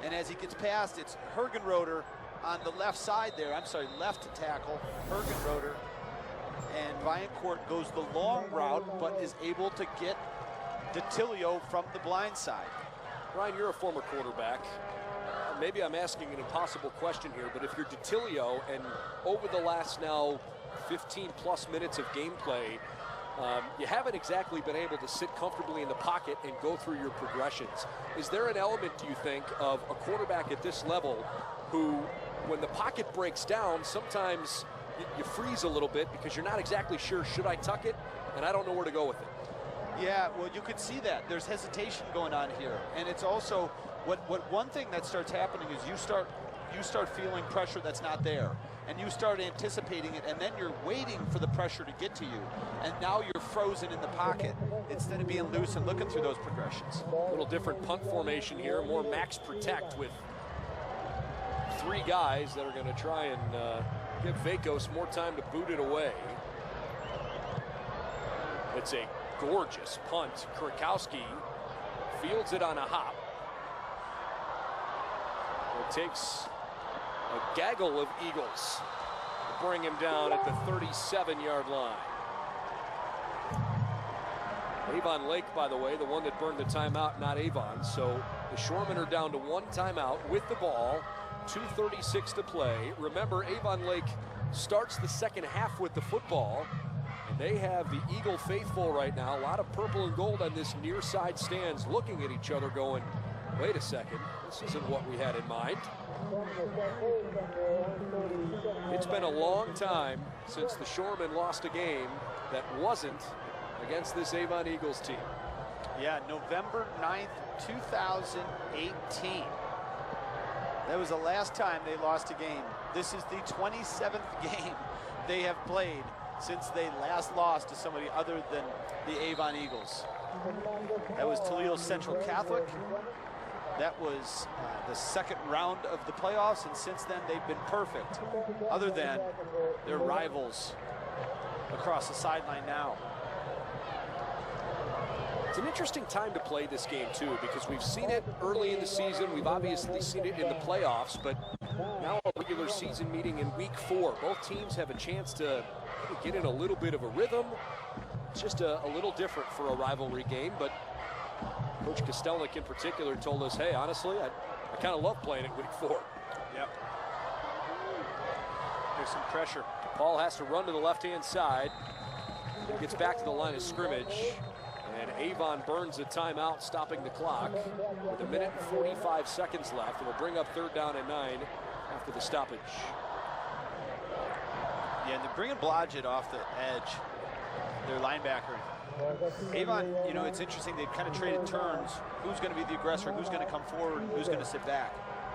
And as he gets past, it's Hergenroder on the left side there. I'm sorry, left tackle, Hergenroder. And Viancourt goes the long route, but is able to get Detilio from the blind side. Ryan, you're a former quarterback. Maybe I'm asking an impossible question here, but if you're Detilio and over the last now 15-plus minutes of gameplay, you haven't exactly been able to sit comfortably in the pocket and go through your progressions. Is there an element, do you think, of a quarterback at this level who, when the pocket breaks down, sometimes you freeze a little bit because you're not exactly sure, should I tuck it? And I don't know where to go with it. Yeah, well, you could see that. There's hesitation going on here. And it's also, one thing that starts happening is you start you start feeling pressure that's not there. And you start anticipating it, and then you're waiting for the pressure to get to you. And now you're frozen in the pocket instead of being loose and looking through those progressions. A little different punt formation here, more max protect with 3 guys that are going to try and give Vacos more time to boot it away. It's a gorgeous punt. Kurakowski fields it on a hop. It takes a gaggle of Eagles to bring him down at the 37-yard line. Avon Lake, by the way, the one that burned the timeout, not Avon. So the Shoremen are down to 1 timeout with the ball, 2:36 to play. Remember, Avon Lake starts the second half with the football, and they have the Eagle faithful right now. A lot of purple and gold on this near side stands, looking at each other going, wait a second, this isn't what we had in mind. It's been a long time since the Shoremen lost a game that wasn't against this Avon Eagles team. Yeah, November 9th, 2018. That was the last time they lost a game. This is the 27th game they have played since they last lost to somebody other than the Avon Eagles. That was Toledo Central Catholic. That was the second round of the playoffs, and since then they've been perfect, other than their rivals across the sideline now. It's an interesting time to play this game, too, because we've seen it early in the season. We've obviously seen it in the playoffs, but now a regular season meeting in week 4. Both teams have a chance to get in a little bit of a rhythm. It's just a little different for a rivalry game, but Coach Kostelnik in particular told us, hey, honestly, I kind of love playing it week 4. Yep. There's some pressure. Paul has to run to the left-hand side. He gets back to the line of scrimmage. And Avon burns a timeout, stopping the clock with 1 minute and 45 seconds left. It'll bring up 3rd down and 9 after the stoppage. Yeah, and they're bringing Blodgett off the edge, their linebacker. Avon, you know, it's interesting. They've kind of traded turns. Who's going to be the aggressor? Who's going to come forward? Who's going to sit back?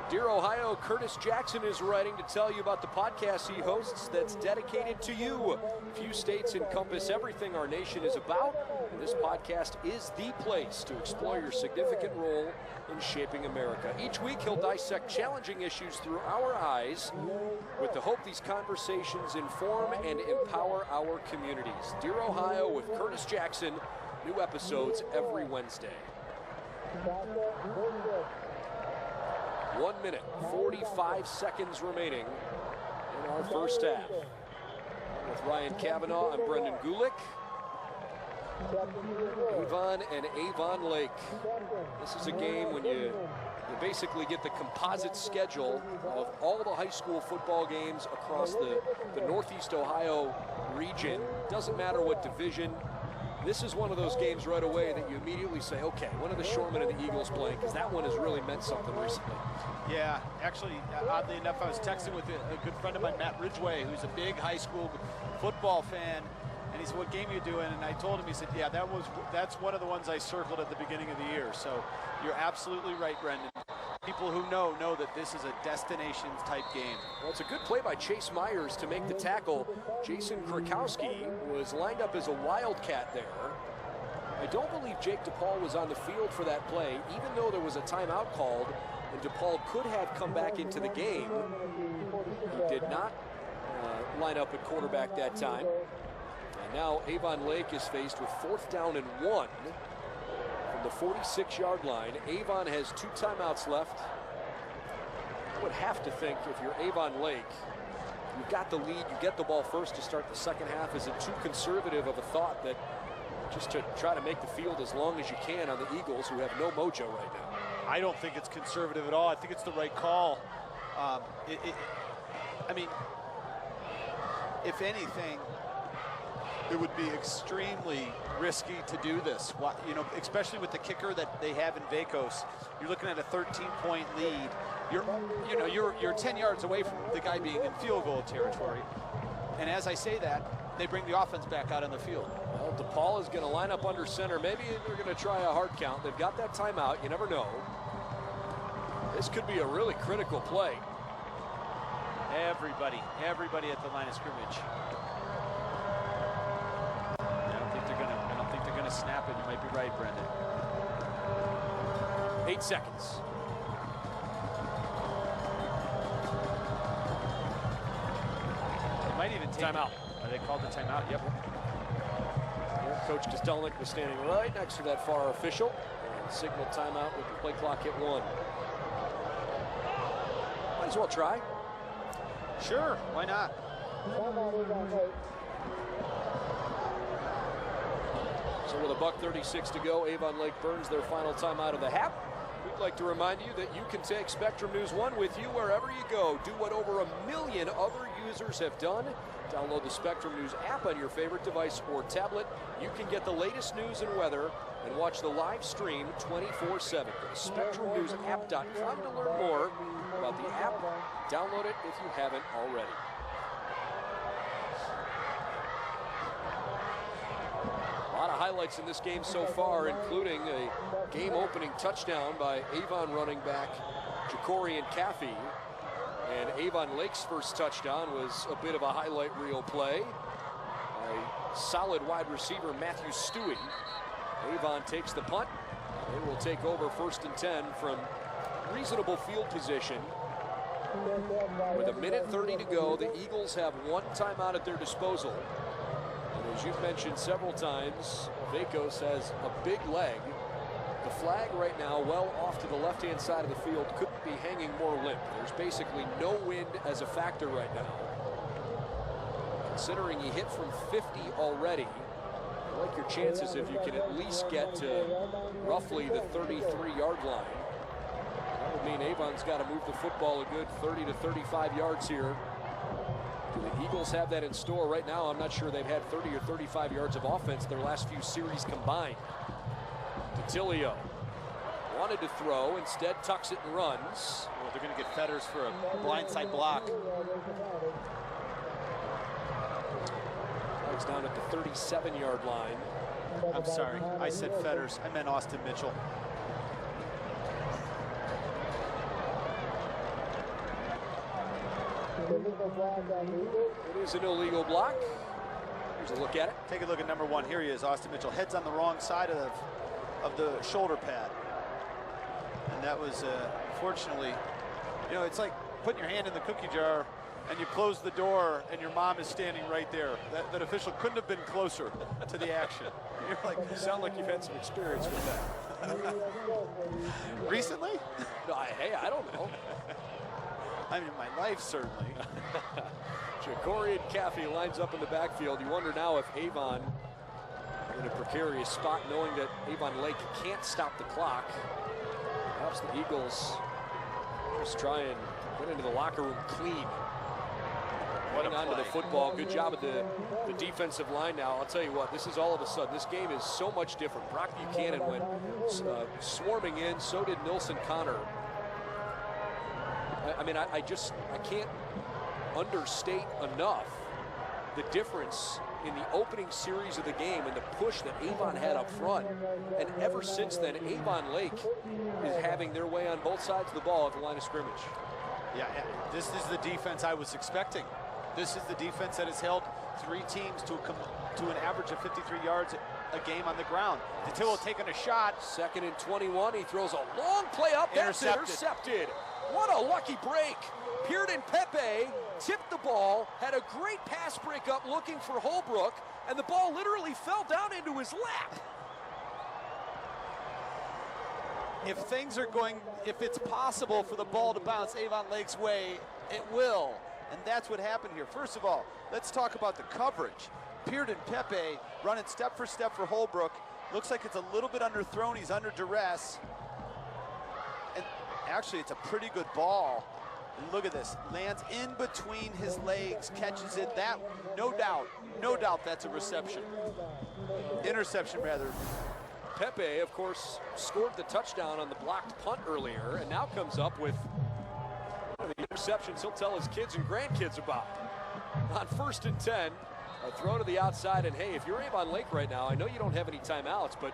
Dear Ohio, Curtis Jackson is writing to tell you about the podcast he hosts that's dedicated to you. Few states encompass everything our nation is about, and this podcast is the place to explore your significant role in shaping America. Each week, he'll dissect challenging issues through our eyes with the hope these conversations inform and empower our communities. Dear Ohio with Curtis Jackson, new episodes every Wednesday. 1 minute, 45 seconds remaining in our first half. With Ryan Cavanaugh, I'm Brendan Gulick. Avon and Avon Lake. This is a game when you basically get the composite schedule of all the high school football games across the Northeast Ohio region. Doesn't matter what division. This is one of those games right away that you immediately say, okay, when are the Shoremen and the Eagles playing? Because that one has really meant something recently. Yeah, actually, oddly enough, I was texting with a good friend of mine, Matt Ridgway, who's a big high school football fan. And he said, what game are you doing? And I told him, he said, yeah, that's one of the ones I circled at the beginning of the year. So you're absolutely right, Brendan. People who know that this is a destinations type game. Well, it's a good play by Chase Myers to make the tackle. Jason Kurakowski was lined up as a wildcat there. I don't believe Jake DePaul was on the field for that play, even though there was a timeout called, and DePaul could have come back into the game. He did not line up at quarterback that time. And now Avon Lake is faced with 4th down and 1 from the 46-yard line. Avon has 2 timeouts left. I would have to think if you're Avon Lake, you've got the lead, you get the ball first to start the second half. Is it too conservative of a thought that just to try to make the field as long as you can on the Eagles, who have no mojo right now? I don't think it's conservative at all. I think it's the right call. I mean, if anything, it would be extremely risky to do this. You know, especially with the kicker that they have in Vacos. You're looking at a 13-point lead. You're 10 yards away from the guy being in field goal territory. And as I say that, they bring the offense back out on the field. Well, DePaul is going to line up under center. Maybe they're going to try a hard count. They've got that timeout. You never know. This could be a really critical play. Everybody at the line of scrimmage. I don't think they're gonna snap it. You might be right, Brendan. 8 seconds. They might even take timeout. They called the timeout. Yep. Coach Kostelnik was standing right next to that far official and signaled timeout with the play clock hit 1. Might as well try. Sure, why not? So with $1:36 to go, Avon Lake burns their final timeout of the half. We'd like to remind you that you can take Spectrum News 1 with you wherever you go. Do what over 1 million other users have done. Download the Spectrum News app on your favorite device or tablet. You can get the latest news and weather and watch the live stream 24/7. Go to SpectrumNewsApp.com to learn more about the app. Download it if you haven't already. A lot of highlights in this game so far, including a game-opening touchdown by Avon running back Jacorian Caffey. And Avon Lake's first touchdown was a bit of a highlight reel play. A solid wide receiver, Matthew Stewie. Avon takes the punt. They will take over 1st and 10 from reasonable field position. With 1:30 to go, the Eagles have 1 timeout at their disposal. And as you've mentioned several times, Vacos has a big leg. The flag right now, well off to the left-hand side of the field, couldn't be hanging more limp. There's basically no wind as a factor right now. Considering he hit from 50 already, I like your chances if you can at least get to roughly the 33-yard line. That would mean Avon's got to move the football a good 30 to 35 yards here. Do the Eagles have that in store right now? I'm not sure they've had 30 or 35 yards of offense their last few series combined. Tilio wanted to throw, instead tucks it and runs. Well, they're going to get Fetters for a blindside block. He's down at the 37-yard line. I'm sorry, I said Fetters. I meant Austin Mitchell. It is an illegal block. Here's a look at it. Take a look at number 1. Here he is, Austin Mitchell. Head's on the wrong side of the shoulder pad. And that was, fortunately, you know, it's like putting your hand in the cookie jar and you close the door and your mom is standing right there. That official couldn't have been closer to the action. You're like, you sound like you've had some experience with that. Recently? No, hey, I don't know. I mean, my life, certainly. Jacorian Caffey lines up in the backfield. You wonder now if Avon in a precarious spot, knowing that Avon Lake can't stop the clock. Perhaps the Eagles just try and get into the locker room clean. Hang on to the football. Good job of the defensive line now. I'll tell you what, this is all of a sudden, this game is so much different. Brock Buchanan went swarming in, so did Nilson Connor. I mean, I can't understate enough the difference in the opening series of the game and the push that Avon had up front. And ever since then, Avon Lake is having their way on both sides of the ball at the line of scrimmage. Yeah, this is the defense I was expecting. This is the defense that has held 3 teams to an average of 53 yards a game on the ground. Datillo taking a shot. 2nd and 21. He throws a long play up. That's intercepted. What a lucky break. Pearden Pepe tipped the ball, had a great pass breakup looking for Holbrook, and the ball literally fell down into his lap. If things are going, if it's possible for the ball to bounce Avon Lake's way, it will. And that's what happened here. First of all, let's talk about the coverage. Pearden Pepe running step for step for Holbrook. Looks like it's a little bit underthrown. He's under duress. And actually, it's a pretty good ball. And look at this. Lands in between his legs, catches it. That, no doubt that's a reception. Interception, rather. Pepe, of course, scored the touchdown on the blocked punt earlier, and now comes up with one of the interceptions he'll tell his kids and grandkids about. On 1st and 10, a throw to the outside, and hey, if you're Avon Lake right now, I know you don't have any timeouts, but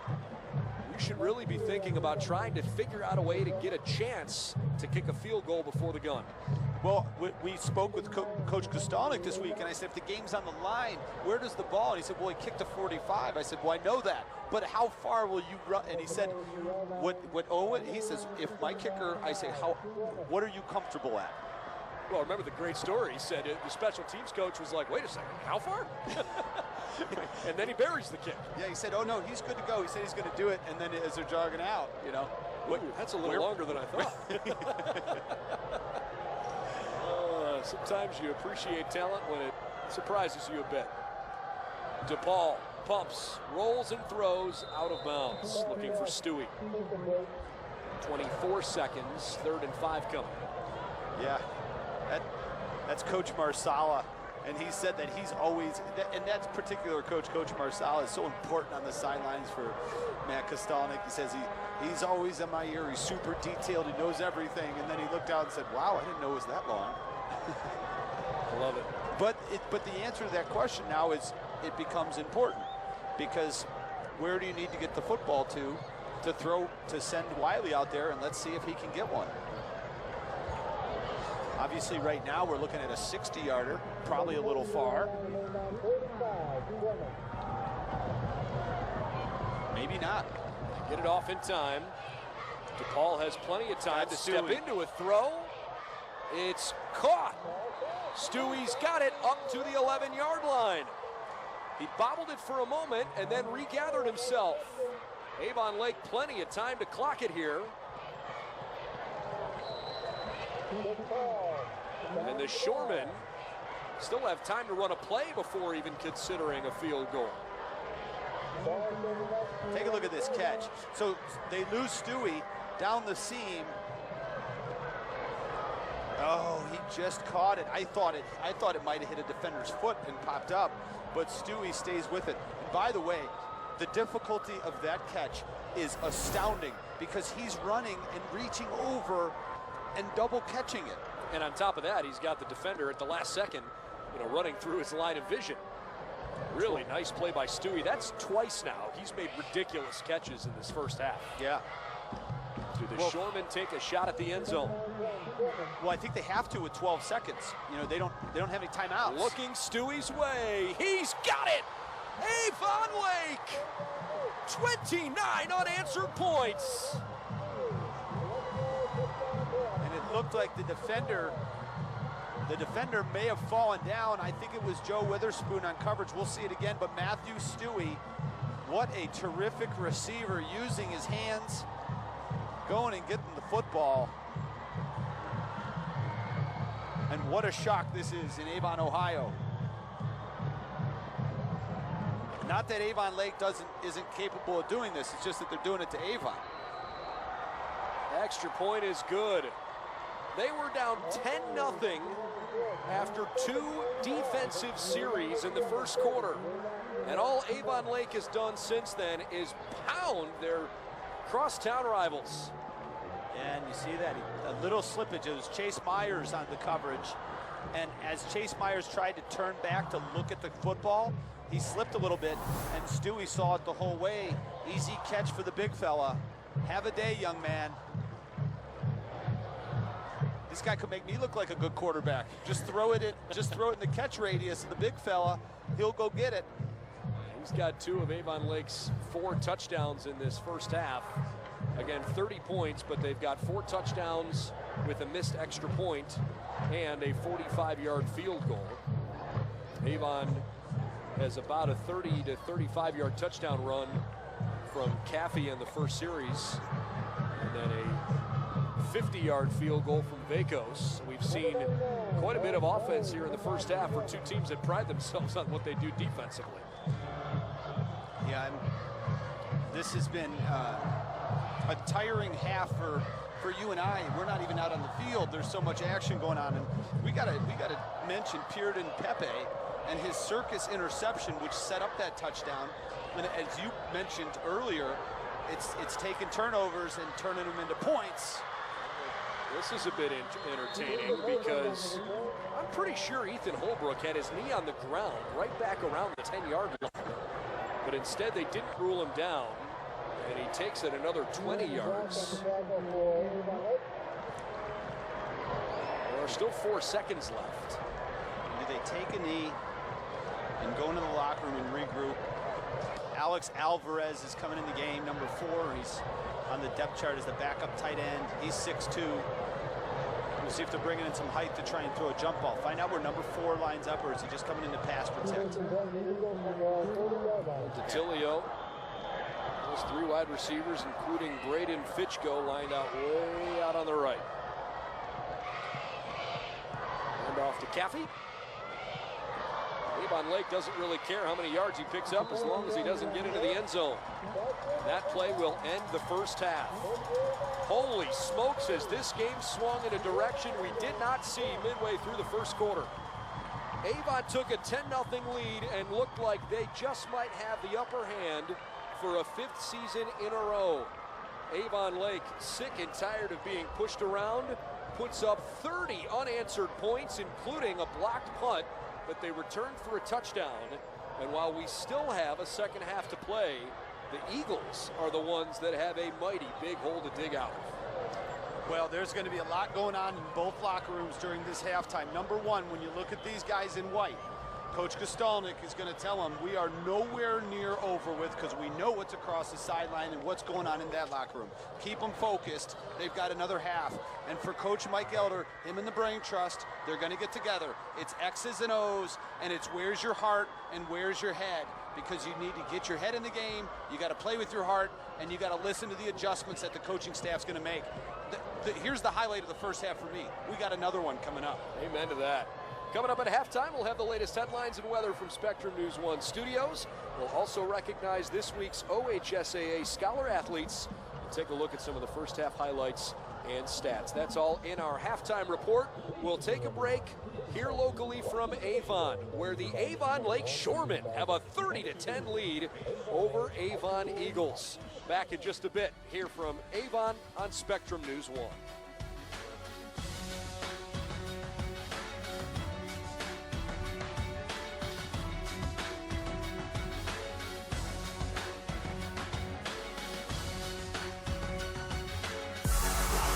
you should really be thinking about trying to figure out a way to get a chance to kick a field goal before the gun. Well, we spoke with Coach Kostelnik this week, and I said, if the game's on the line, where does the ball? And he said, well, he kicked a 45. I said, well, I know that, but how far will you run? And he said, what Owen, he says, if my kicker, I say, what are you comfortable at? Well, remember the great story. He said the special teams coach was like, wait a second, how far? And then he buries the kick. Yeah, he said, oh, no, he's good to go. He said he's going to do it, and then as they're jogging out, you know. Ooh, that's a little longer than I thought. Sometimes you appreciate talent when it surprises you a bit. DePaul pumps, rolls and throws out of bounds, looking for Stewie. 24 seconds, 3rd and 5 coming. Yeah, that's Coach Marsala, and he said that he's always, and that particular Coach Marsala is so important on the sidelines for Matt Kostelnik. He says he's always in my ear, he's super detailed, he knows everything, and then he looked out and said, wow, I didn't know it was that long. I love it. But the answer to that question now is it becomes important, because where do you need to get the football to send Wiley out there, and let's see if he can get one. Obviously right now we're looking at a 60-yarder, probably a little far. Maybe not. Get it off in time. DePaul has plenty of time to step into a throw. It's caught. Stewie's got it up to the 11-yard line. He bobbled it for a moment and then regathered himself. Avon Lake plenty of time to clock it here. And the Shoremen still have time to run a play before even considering a field goal. Take a look at this catch. So they lose Stewie down the seam. Oh, he just caught it. I thought it might have hit a defender's foot and popped up, but Stewie stays with it. And by the way, the difficulty of that catch is astounding, because he's running and reaching over and double catching it. And on top of that, he's got the defender at the last second, running through his line of vision. Really nice play by Stewie. That's twice now. He's made ridiculous catches in this first half. Yeah. Do the Shoremen take a shot at the end zone? Well, I think they have to with 12 seconds. They don't have any timeouts. Looking Stewie's way. He's got it. Avon Lake. 29 unanswered points. And it looked like the defender may have fallen down. I think it was Joe Witherspoon on coverage. We'll see it again. But Matthew Stewie, what a terrific receiver, using his hands, going and getting the football. And what a shock this is in Avon, Ohio. Not that Avon Lake isn't capable of doing this, it's just that they're doing it to Avon. Extra point is good. They were down 10-0 after 2 defensive series in the first quarter. And all Avon Lake has done since then is pound their crosstown rivals. And you see that, a little slippage. It was Chase Myers on the coverage. And as Chase Myers tried to turn back to look at the football, he slipped a little bit, and Stewie saw it the whole way. Easy catch for the big fella. Have a day, young man. This guy could make me look like a good quarterback. Just throw it in the catch radius of the big fella. He'll go get it. He's got 2 of Avon Lake's 4 touchdowns in this first half. Again, 30 points, but they've got 4 touchdowns with a missed extra point and a 45-yard field goal. Avon has about a 30 to 35-yard touchdown run from Caffey in the first series, and then a 50-yard field goal from Vacos. We've seen quite a bit of offense here in the first half for 2 teams that pride themselves on what they do defensively. Yeah, this has been a tiring half for you and I. We're not even out on the field. There's so much action going on, and we gotta mention Puritan Pepe and his circus interception, which set up that touchdown. And as you mentioned earlier, it's taking turnovers and turning them into points. This is a bit entertaining, because I'm pretty sure Ethan Holbrook had his knee on the ground right back around the 10-yard line. But instead they didn't rule him down. And he takes it another 20 yards. There are still 4 seconds left. Do they take a knee and go into the locker room and regroup? Alex Alvarez is coming in the game, number 4. He's on the depth chart as the backup tight end. He's 6'2". We'll see if they're bringing in some height to try and throw a jump ball. Find out where number 4 lines up, or is he just coming in to pass protect? DeTilio. Those 3 wide receivers, including Braden Fitchko, lined out way out on the right. Hand off to Caffey. Avon Lake doesn't really care how many yards he picks up as long as he doesn't get into the end zone. That play will end the first half. Holy smokes, as this game swung in a direction we did not see midway through the first quarter. Avon took a 10-0 lead and looked like they just might have the upper hand for a 5th season in a row. Avon Lake, sick and tired of being pushed around, puts up 30 unanswered points, including a blocked punt, but they returned for a touchdown. And while we still have a second half to play, the Eagles are the ones that have a mighty big hole to dig out. Well, there's going to be a lot going on in both locker rooms during this halftime. Number 1, when you look at these guys in white, Coach Kostelnik is going to tell them we are nowhere near over with because we know what's across the sideline and what's going on in that locker room. Keep them focused. They've got another half. And for Coach Mike Elder, him and the Brain Trust, they're going to get together. It's X's and O's, and it's where's your heart and where's your head, because you need to get your head in the game, you got to play with your heart, and you got to listen to the adjustments that the coaching staff's going to make. Here's the highlight of the first half for me. We got another one coming up. Amen to that. Coming up at halftime, we'll have the latest headlines and weather from Spectrum News 1 studios. We'll also recognize this week's OHSAA Scholar Athletes and take a look at some of the first half highlights and stats. That's all in our halftime report. We'll take a break here locally from Avon, where the Avon Lake Shoremen have a 30-10 lead over Avon Eagles. Back in just a bit, here from Avon on Spectrum News 1.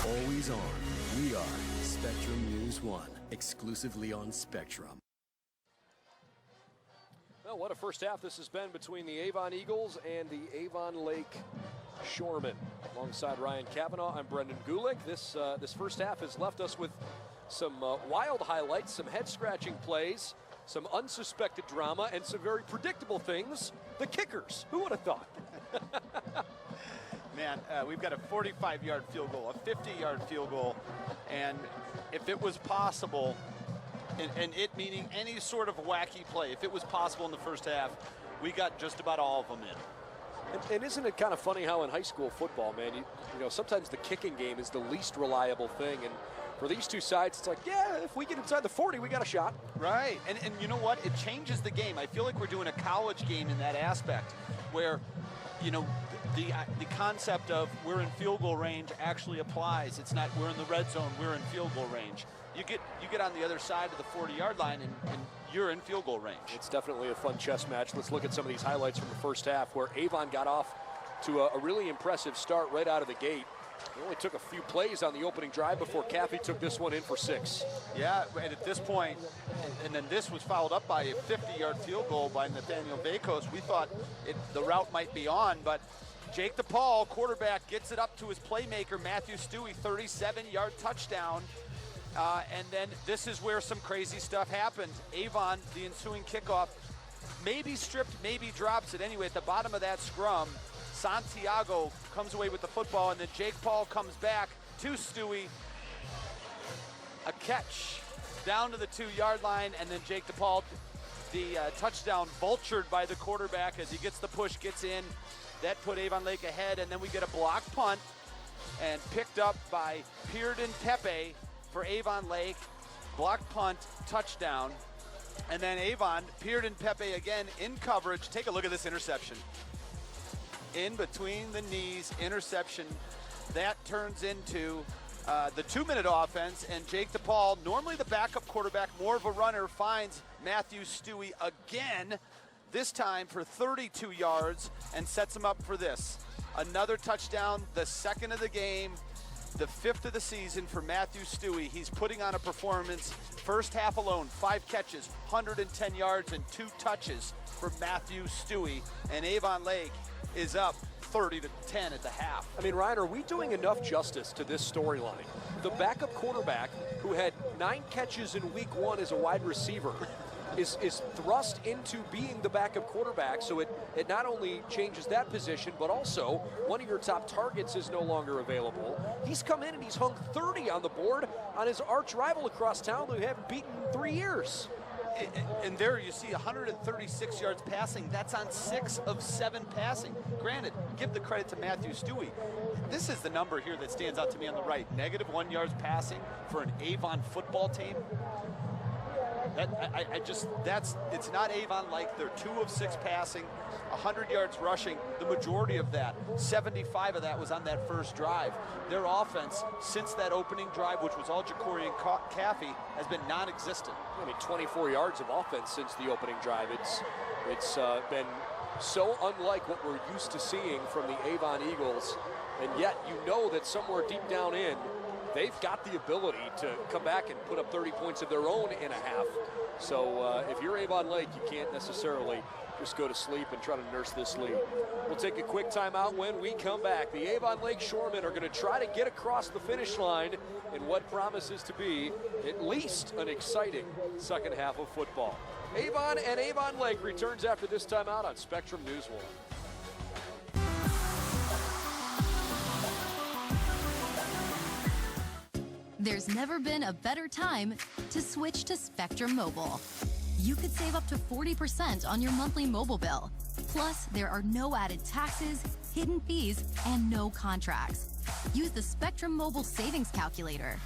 Always on. We are Spectrum News 1, exclusively on Spectrum. Well, what a first half this has been between the Avon Eagles and the Avon Lake Shoremen. Alongside Ryan Cavanaugh, I'm Brendan Gulick. This first half has left us with some wild highlights, some head-scratching plays, some unsuspected drama, and some very predictable things. The kickers. Who would have thought? Man, we've got a 45-yard field goal, a 50-yard field goal, and if it was possible, and it meaning any sort of wacky play, if it was possible in the first half, we got just about all of them in. And isn't it kind of funny how in high school football, man, you know, sometimes the kicking game is the least reliable thing, and for these two sides, it's like, yeah, if we get inside the 40, we got a shot. Right, and you know what? It changes the game. I feel like we're doing a college game in that aspect, where, you know, the concept of we're in field goal range actually applies. It's not we're in the red zone, we're in field goal range. You get on the other side of the 40-yard line and you're in field goal range. It's definitely a fun chess match. Let's look at some of these highlights from the first half where Avon got off to a really impressive start right out of the gate. It only took a few plays on the opening drive before Caffey took this one in for 6. Yeah, and at this point, and then this was followed up by a 50-yard field goal by Nathaniel Bakos. We thought the route might be on, but Jake DePaul, quarterback, gets it up to his playmaker, Matthew Stewie, 37-yard touchdown. And then this is where some crazy stuff happened. Avon, the ensuing kickoff, maybe stripped, maybe drops it. Anyway, at the bottom of that scrum, Santiago comes away with the football, and then Jake Paul comes back to Stewie. A catch down to the 2-yard line, and then Jake DePaul, the touchdown vultured by the quarterback as he gets the push, gets in. That put Avon Lake ahead, and then we get a block punt and picked up by Pearden Pepe for Avon Lake. Block punt, touchdown. And then Avon, Pearden Pepe again in coverage. Take a look at this interception. In between the knees, interception. That turns into the 2-minute offense, and Jake DePaul, normally the backup quarterback, more of a runner, finds Matthew Stewie again, this time for 32 yards, and sets him up for this. Another touchdown, the second of the game, the 5th of the season for Matthew Stewie. He's putting on a performance. First half alone, 5 catches, 110 yards, and 2 touches for Matthew Stewie. And Avon Lake is up 30-10 at the half. I mean, Ryan, are we doing enough justice to this storyline? The backup quarterback who had 9 catches in week 1 as a wide receiver is thrust into being the backup quarterback, so it not only changes that position, but also one of your top targets is no longer available. He's come in and he's hung 30 on the board on his arch rival across town who haven't beaten in 3 years. And there you see 136 yards passing. That's on 6 of 7 passing. Granted, give the credit to Matthew Stewie. This is the number here that stands out to me on the right. -1 yards passing for an Avon football team. It's not Avon like they're 2 of 6 passing, 100 yards rushing. The majority of that, 75 of that was on that first drive. Their offense, since that opening drive, which was all Ja'Cory and Caffey, has been non-existent. I mean, 24 yards of offense since the opening drive. It's been so unlike what we're used to seeing from the Avon Eagles, and yet you know that somewhere deep down in, they've got the ability to come back and put up 30 points of their own in a half. So if you're Avon Lake, you can't necessarily just go to sleep and try to nurse this lead. We'll take a quick timeout. When we come back, the Avon Lake Shoremen are going to try to get across the finish line in what promises to be at least an exciting second half of football. Avon and Avon Lake returns after this timeout on Spectrum News 1. There's never been a better time to switch to Spectrum Mobile. You could save up to 40% on your monthly mobile bill. Plus, there are no added taxes, hidden fees, and no contracts. Use the Spectrum Mobile Savings Calculator.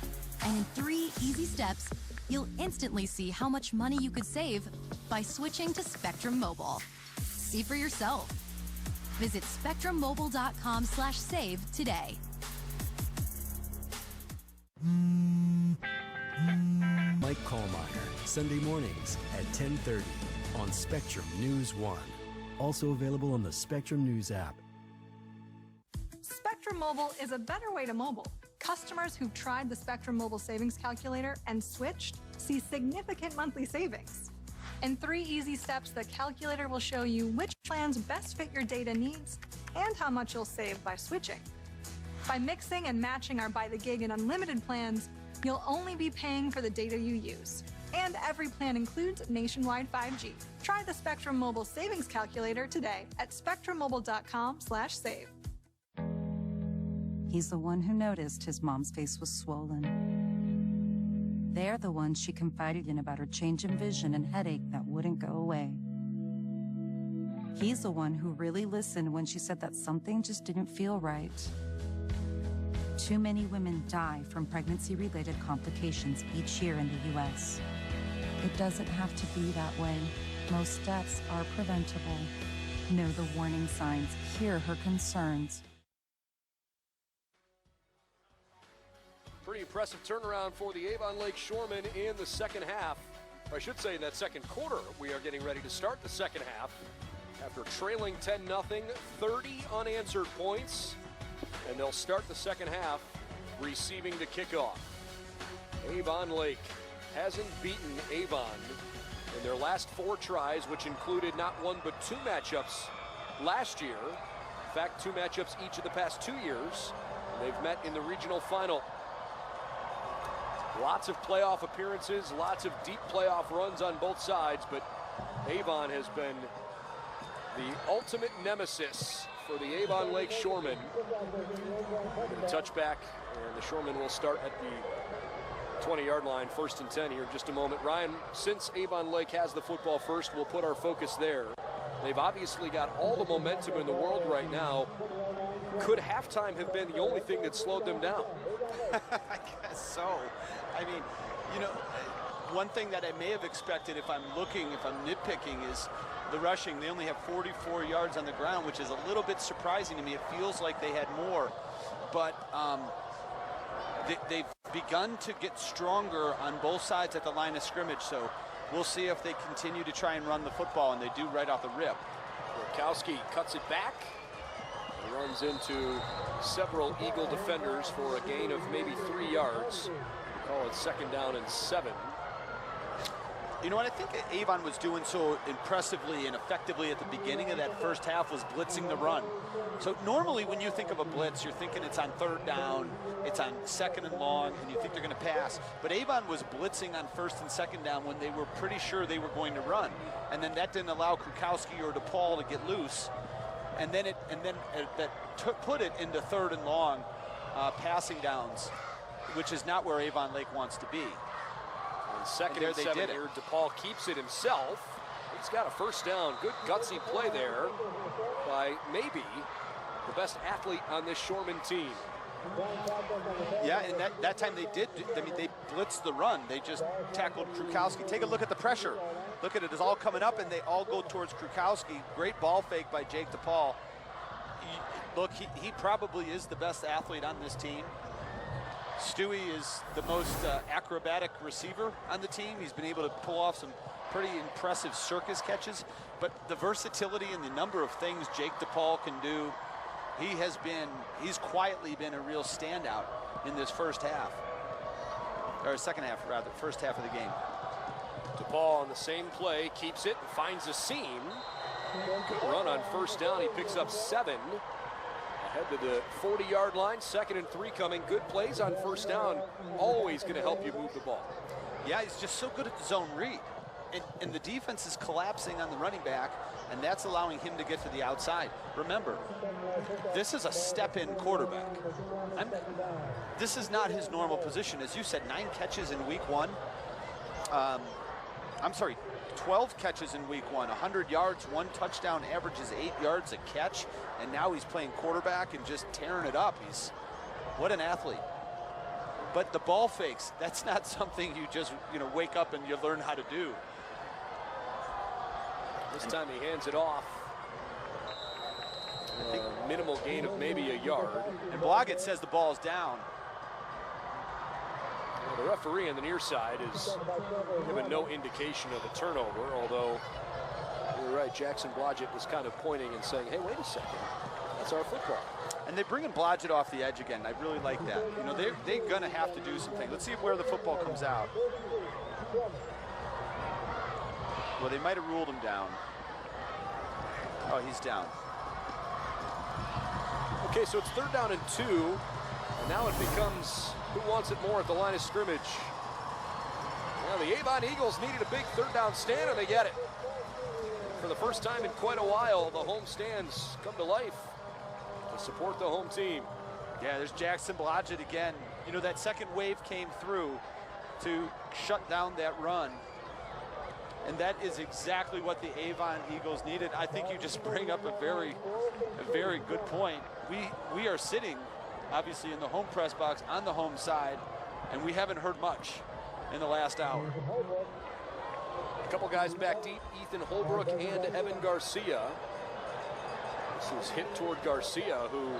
And in 3 easy steps, you'll instantly see how much money you could save by switching to Spectrum Mobile. See for yourself. Visit spectrummobile.com/save today. Mike Kallmeyer, Sunday mornings at 10:30 on Spectrum News 1. Also available on the Spectrum News app. Spectrum Mobile is a better way to mobile. Customers who've tried the Spectrum Mobile Savings Calculator and switched see significant monthly savings. In 3 easy steps, the calculator will show you which plans best fit your data needs and how much you'll save by switching. By mixing and matching our by the gig and unlimited plans, you'll only be paying for the data you use. And every plan includes nationwide 5G. Try the Spectrum Mobile Savings Calculator today at spectrummobile.com/save. He's the one who noticed his mom's face was swollen. They're the ones she confided in about her change in vision and headache that wouldn't go away. He's the one who really listened when she said that something just didn't feel right. Too many women die from pregnancy-related complications each year in the U.S. It doesn't have to be that way. Most deaths are preventable. Know the warning signs. Hear her concerns. Pretty impressive turnaround for the Avon Lake Shoremen in the second half. Or I should say in that second quarter. We are getting ready to start the second half. After trailing 10-0, 30 unanswered points. And they'll start the second half receiving the kickoff. Avon Lake hasn't beaten Avon in their last 4 tries, which included not 1 but 2 matchups last year. In fact, 2 matchups each of the past 2 years. They've met in the regional final. Lots of playoff appearances, lots of deep playoff runs on both sides, but Avon has been the ultimate nemesis for the Avon Lake Shoremen. A touchback, and the Shoremen will start at the 20-yard line, 1st and 10 here in just a moment. Ryan, since Avon Lake has the football first, we'll put our focus there. They've obviously got all the momentum in the world right now. Could halftime have been the only thing that slowed them down? I guess so. I mean, you know, one thing that I may have expected if I'm nitpicking is the rushing. They only have 44 yards on the ground, which is a little bit surprising to me. It feels like they had more, but they've begun to get stronger on both sides at the line of scrimmage, so we'll see if they continue to try and run the football, and they do right off the rip. Rokowski cuts it back. Runs into several Eagle defenders for a gain of maybe 3 yards. We call it 2nd down and 7. You know what I think Avon was doing so impressively and effectively at the beginning of that first half was blitzing the run. So normally when you think of a blitz, you're thinking it's on 3rd down, it's on 2nd and long, and you think they're going to pass. But Avon was blitzing on 1st and 2nd down when they were pretty sure they were going to run. And then that didn't allow Krukowski or DePaul to get loose. And then put it into 3rd and long passing downs, which is not where Avon Lake wants to be. On 2nd and 7 here, DePaul keeps it himself. He's got a 1st down. Good gutsy play there by maybe the best athlete on this Shoremen team. Yeah, and that time they did. I mean, they blitzed the run. They just tackled Krukowski. Take a look at the pressure. Look at it. It's all coming up, and they all go towards Krukowski. Great ball fake by Jake DePaul. Look, he probably is the best athlete on this team. Stewie is the most acrobatic receiver on the team. He's been able to pull off some pretty impressive circus catches, but the versatility and the number of things Jake DePaul can do, he's quietly been a real standout in this first half, or second half rather, first half of the game. DePaul on the same play, keeps it and finds a seam. Good run on 1st down, he picks up 7. Ahead to the 40-yard line, 2nd and 3 coming. Good plays on 1st down, always going to help you move the ball. Yeah, he's just so good at the zone read. And the defense is collapsing on the running back, and that's allowing him to get to the outside. Remember, this is a step-in quarterback. This is not his normal position. As you said, 9 catches in week 1. 12 catches in week 1, 100 yards, 1 touchdown, averages 8 yards a catch, and now he's playing quarterback and just tearing it up. What an athlete. But the ball fakes, that's not something you just wake up and you learn how to do. This time he hands it off. Minimal gain of maybe a yard. And Blodgett says the ball's down. Well, the referee on the near side is giving no indication of a turnover, although you're right, Jackson Blodgett was kind of pointing and saying, hey, wait a second, that's our football. And they're bringing Blodgett off the edge again. I really like that. They're going to have to do something. Let's see where the football comes out. Well, they might have ruled him down. Oh, he's down. Okay, so it's 3rd down and 2. And now it becomes who wants it more at the line of scrimmage. Well, the Avon Eagles needed a big 3rd down stand, and they get it. For the first time in quite a while, the home stands come to life to support the home team. Yeah, there's Jackson Blodgett again. That second wave came through to shut down that run. And that is exactly what the Avon Eagles needed. I think you just bring up a very good point. We are sitting, obviously, in the home press box on the home side, and we haven't heard much in the last hour. A couple guys back deep, Ethan Holbrook and Evan Garcia. This was hit toward Garcia, who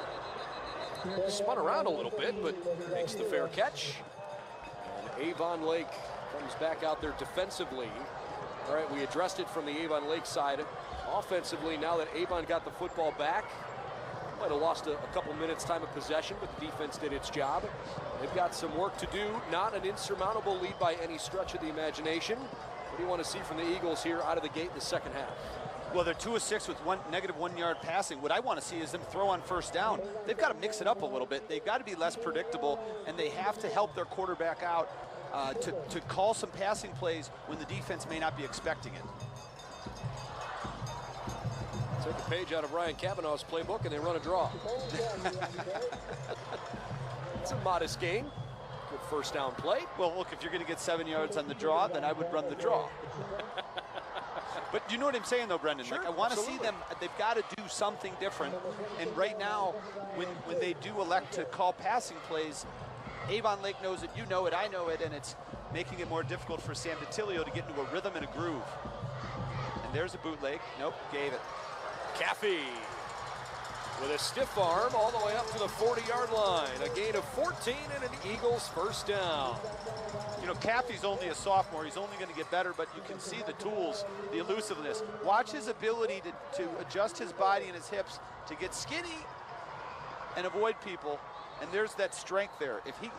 spun around a little bit, but makes the fair catch. And Avon Lake comes back out there defensively. All right, we addressed it from the Avon Lake side. Offensively, now that Avon got the football back, might have lost a couple minutes time of possession, but the defense did its job. They've got some work to do. Not an insurmountable lead by any stretch of the imagination. What do you want to see from the Eagles here out of the gate in the second half? Well, they're 2 of 6 with negative 1 yard passing. What I want to see is them throw on 1st down. They've got to mix it up a little bit. They've got to be less predictable, and they have to help their quarterback out to call some passing plays when the defense may not be expecting it. Take a page out of Ryan Cavanaugh's playbook, and they run a draw. It's a modest game. Good 1st down play. Well, look, if you're going to get 7 yards on the draw, then I would run the draw. But you know what I'm saying, though, Brendan? Sure, like, I want to see them. They've got to do something different. And right now, when they do elect to call passing plays, Avon Lake knows it, you know it, I know it, and it's making it more difficult for Sam DiTilio to get into a rhythm and a groove. And there's a bootleg. Nope, gave it. Caffey with a stiff arm all the way up to the 40-yard line. A gain of 14 and an Eagles 1st down. Caffey's only a sophomore. He's only going to get better, but you can see the tools, the elusiveness. Watch his ability to adjust his body and his hips to get skinny and avoid people, and there's that strength there. If he,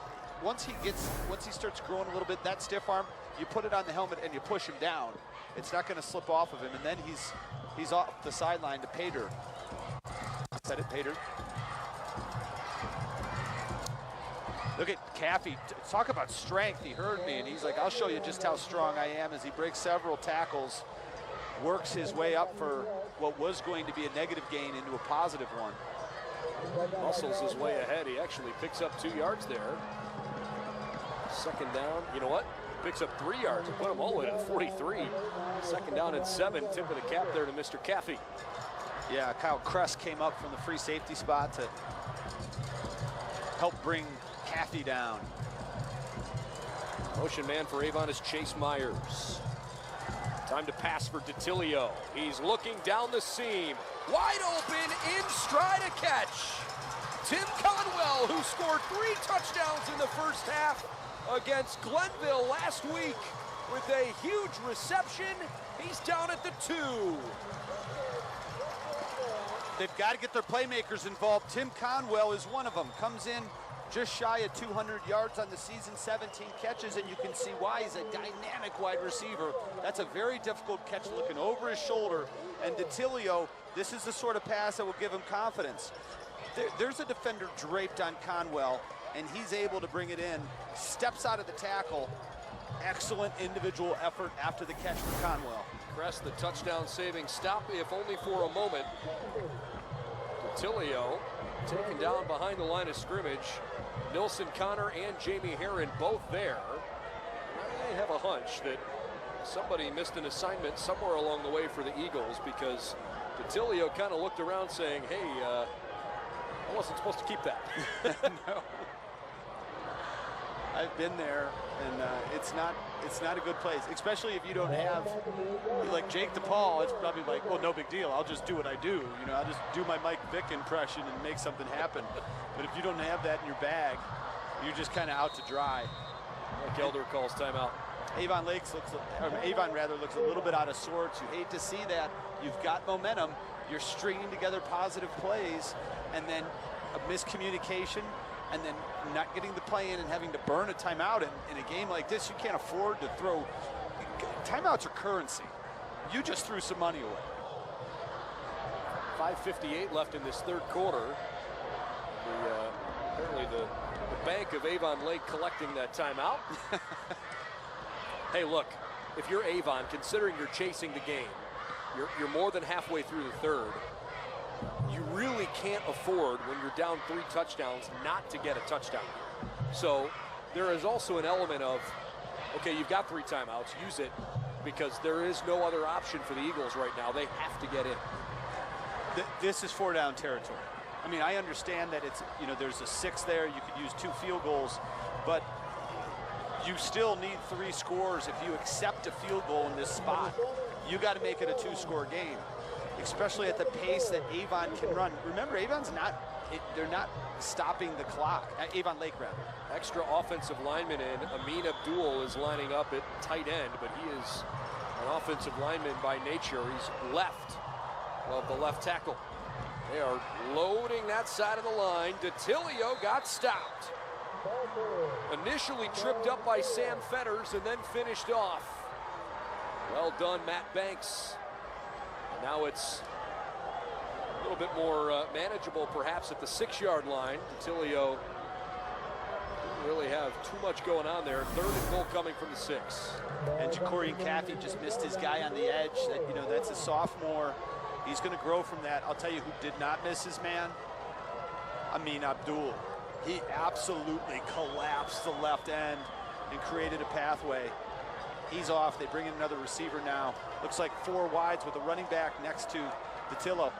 once he starts growing a little bit, that stiff arm, you put it on the helmet and you push him down. It's not going to slip off of him, and then he's off the sideline to Pater. Set it, Pater. Look at Caffey. Talk about strength. He heard me, and he's like, I'll show you just how strong I am, as he breaks several tackles, works his way up for what was going to be a negative gain into a positive one. Muscles his way ahead. He actually picks up 2 yards there. Second down. You know what? Picks up 3 yards and put him all the way to the 43. Second down and 7. Tip of the cap there to Mr. Caffey. Yeah, Kyle Kress came up from the free safety spot to help bring Caffey down. Motion man for Avon is Chase Myers. Time to pass for DiTilio. He's looking down the seam. Wide open, in stride a catch. Tim Conwell, who scored 3 touchdowns in the first half against Glenville last week with a huge reception. He's down at the 2. They've got to get their playmakers involved. Tim Conwell is one of them. Comes in just shy of 200 yards on the season, 17 catches, and you can see why. He's a dynamic wide receiver. That's a very difficult catch, looking over his shoulder. And DiTilio, this is the sort of pass that will give him confidence. There's a defender draped on Conwell, and he's able to bring it in, steps out of the tackle. Excellent individual effort after the catch for Conwell. Press the touchdown saving stop, if only for a moment. DiTilio taken down behind the line of scrimmage. Nilson Connor and Jamie Herron both there. I have a hunch that somebody missed an assignment somewhere along the way for the Eagles, because DiTilio kind of looked around saying, hey, I wasn't supposed to keep that. No. I've been there, and it's not a good place, especially if you don't have, like Jake DePaul. It's probably like, well, no big deal. I'll just do what I do. You know, I'll just do my Mike Vick impression and make something happen. But if you don't have that in your bag, you're just kind of out to dry. Mike Elder calls timeout. Avon looks a little bit out of sorts. You hate to see that. You've got momentum. You're stringing together positive plays, and then a miscommunication, and then not getting the play in and having to burn a timeout in a game like this. You can't afford to throw. Timeouts are currency. You just threw some money away. 5:58 left in this third quarter. Apparently the bank of Avon Lake collecting that timeout. Hey, look, if you're Avon, considering you're chasing the game, you're more than halfway through the third. You really can't afford, when you're down 3 touchdowns, not to get a touchdown. So there is also an element of, okay, you've got 3 timeouts, use it, because there is no other option for the Eagles right now. They have to get in. This is 4-down territory. I mean, I understand that it's, you know, there's a 6 there. You could use 2 field goals, but you still need 3 scores if you accept a field goal in this spot. You got to make it a 2-score game, especially at the pace that Avon can run. Remember, Avon's they're not stopping the clock. Avon Lake, rather. Extra offensive lineman in. Amin Abdul is lining up at tight end, but he is an offensive lineman by nature. He's left of the left tackle. They are loading that side of the line. DiTilio got stopped. Initially tripped up by Sam Fetters and then finished off. Well done, Matt Banks. Now it's a little bit more manageable perhaps at the 6-yard line. DiTilio didn't really have too much going on there. 3rd and goal coming from the 6. And Ja'Cory Caffey just missed his guy on the edge. That's a sophomore. He's going to grow from that. I'll tell you who did not miss his man. Amin Abdul. He absolutely collapsed the left end and created a pathway. He's off. They bring in another receiver now. Looks like 4 wides with a running back next to DiTilio.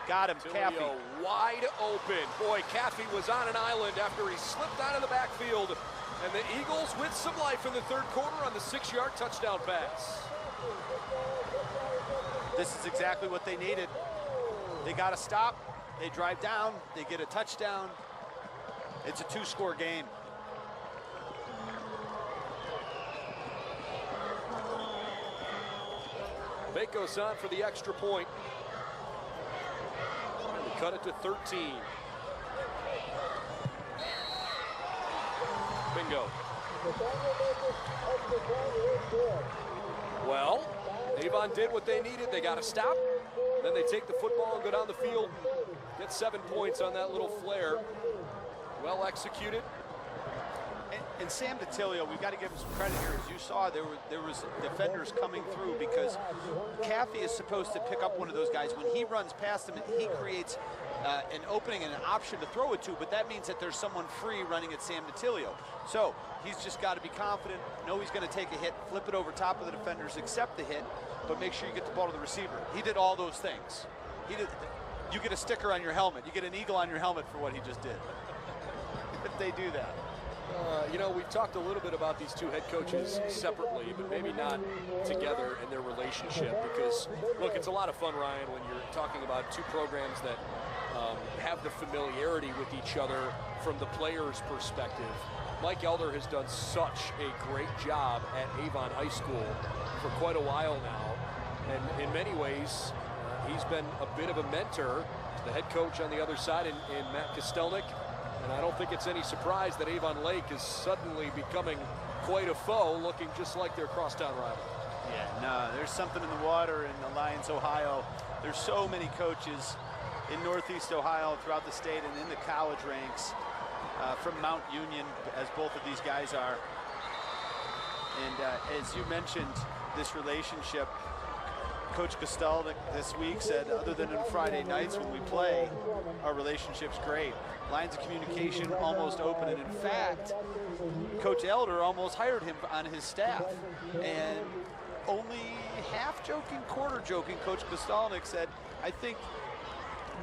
Got him, Caffey. Wide open. Boy, Caffey was on an island after he slipped out of the backfield. And the Eagles with some life in the third quarter on the 6-yard touchdown pass. This is exactly what they needed. They got to stop. They drive down. They get a touchdown. It's a 2-score game. Bakos on for the extra point. And we cut it to 13. go. Well, Avon did what they needed. They got to stop. Then they take the football and go down the field. Get 7 points on that little flare. Well executed. And Sam DiTilio, we've got to give him some credit here. As you saw, there was defenders coming through because Caffey is supposed to pick up one of those guys. When he runs past him, he creates an opening and an option to throw it to, but that means that there's someone free running at Sam DiTilio. So he's just got to be confident, know he's going to take a hit, flip it over top of the defenders, accept the hit, but make sure you get the ball to the receiver. He did all those things. You get a sticker on your helmet. You get an eagle on your helmet for what he just did. If they do that. You know, we've talked a little bit about these two head coaches separately, but maybe not together in their relationship because, look, it's a lot of fun, Ryan, when you're talking about two programs that have the familiarity with each other from the player's perspective. Mike Elder has done such a great job at Avon High School for quite a while now, and in many ways, he's been a bit of a mentor to the head coach on the other side in Matt Kostelnik. And I don't think it's any surprise that Avon Lake is suddenly becoming quite a foe, looking just like their crosstown rival. Yeah, no, there's something in the water in Alliance, Ohio. There's so many coaches in Northeast Ohio, throughout the state, and in the college ranks from Mount Union, as both of these guys are. And as you mentioned, this relationship, Coach Kostelnik this week said, other than on Friday nights when we play, our relationship's great. Lines of communication almost open, and in fact, Coach Elder almost hired him on his staff. And only half joking, quarter joking, Coach Kostelnik said, I think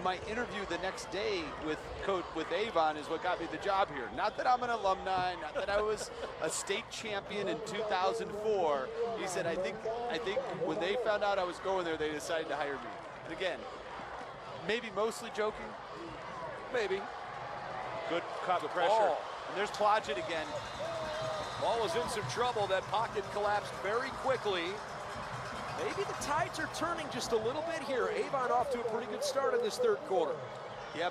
my interview the next day with Avon is what got me the job here. Not that I'm an alumni, not that I was a state champion in 2004. He said, I think when they found out I was going there, they decided to hire me. And again, maybe mostly joking. Maybe. Good cut pressure. Ball. And there's Plodgett again. Ball is in some trouble. That pocket collapsed very quickly. Maybe the tides are turning just a little bit here. Avon off to a pretty good start in this third quarter. Yeah,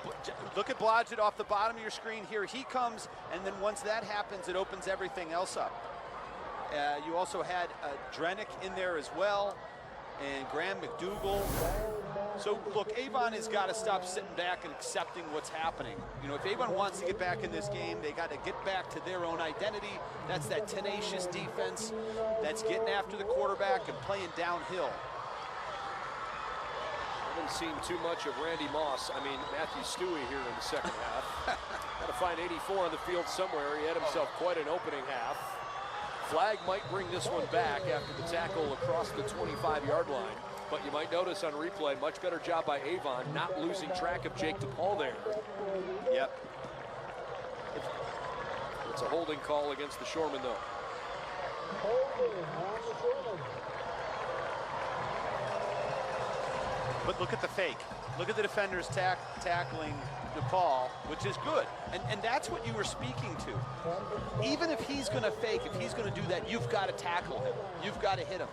look at Blodgett off the bottom of your screen here. He comes, and then once that happens, it opens everything else up. You also had Drenick in there as well, and Graham McDougall. So, look, Avon has got to stop sitting back and accepting what's happening. You know, if Avon wants to get back in this game, they got to get back to their own identity. That's that tenacious defense that's getting after the quarterback and playing downhill. Haven't seen too much of Randy Moss. I mean, Matthew Stewie here in the second half. Got to find 84 on the field somewhere. He had himself quite an opening half. Flag might bring this one back after the tackle across the 25-yard line. But you might notice on replay, much better job by Avon, not losing track of Jake DePaul there. Yep. It's a holding call against the Shoremen, though. But look at the fake. Look at the defenders tackling DePaul, which is good. And that's what you were speaking to. Even if he's going to fake, if he's going to do that, you've got to tackle him. You've got to hit him.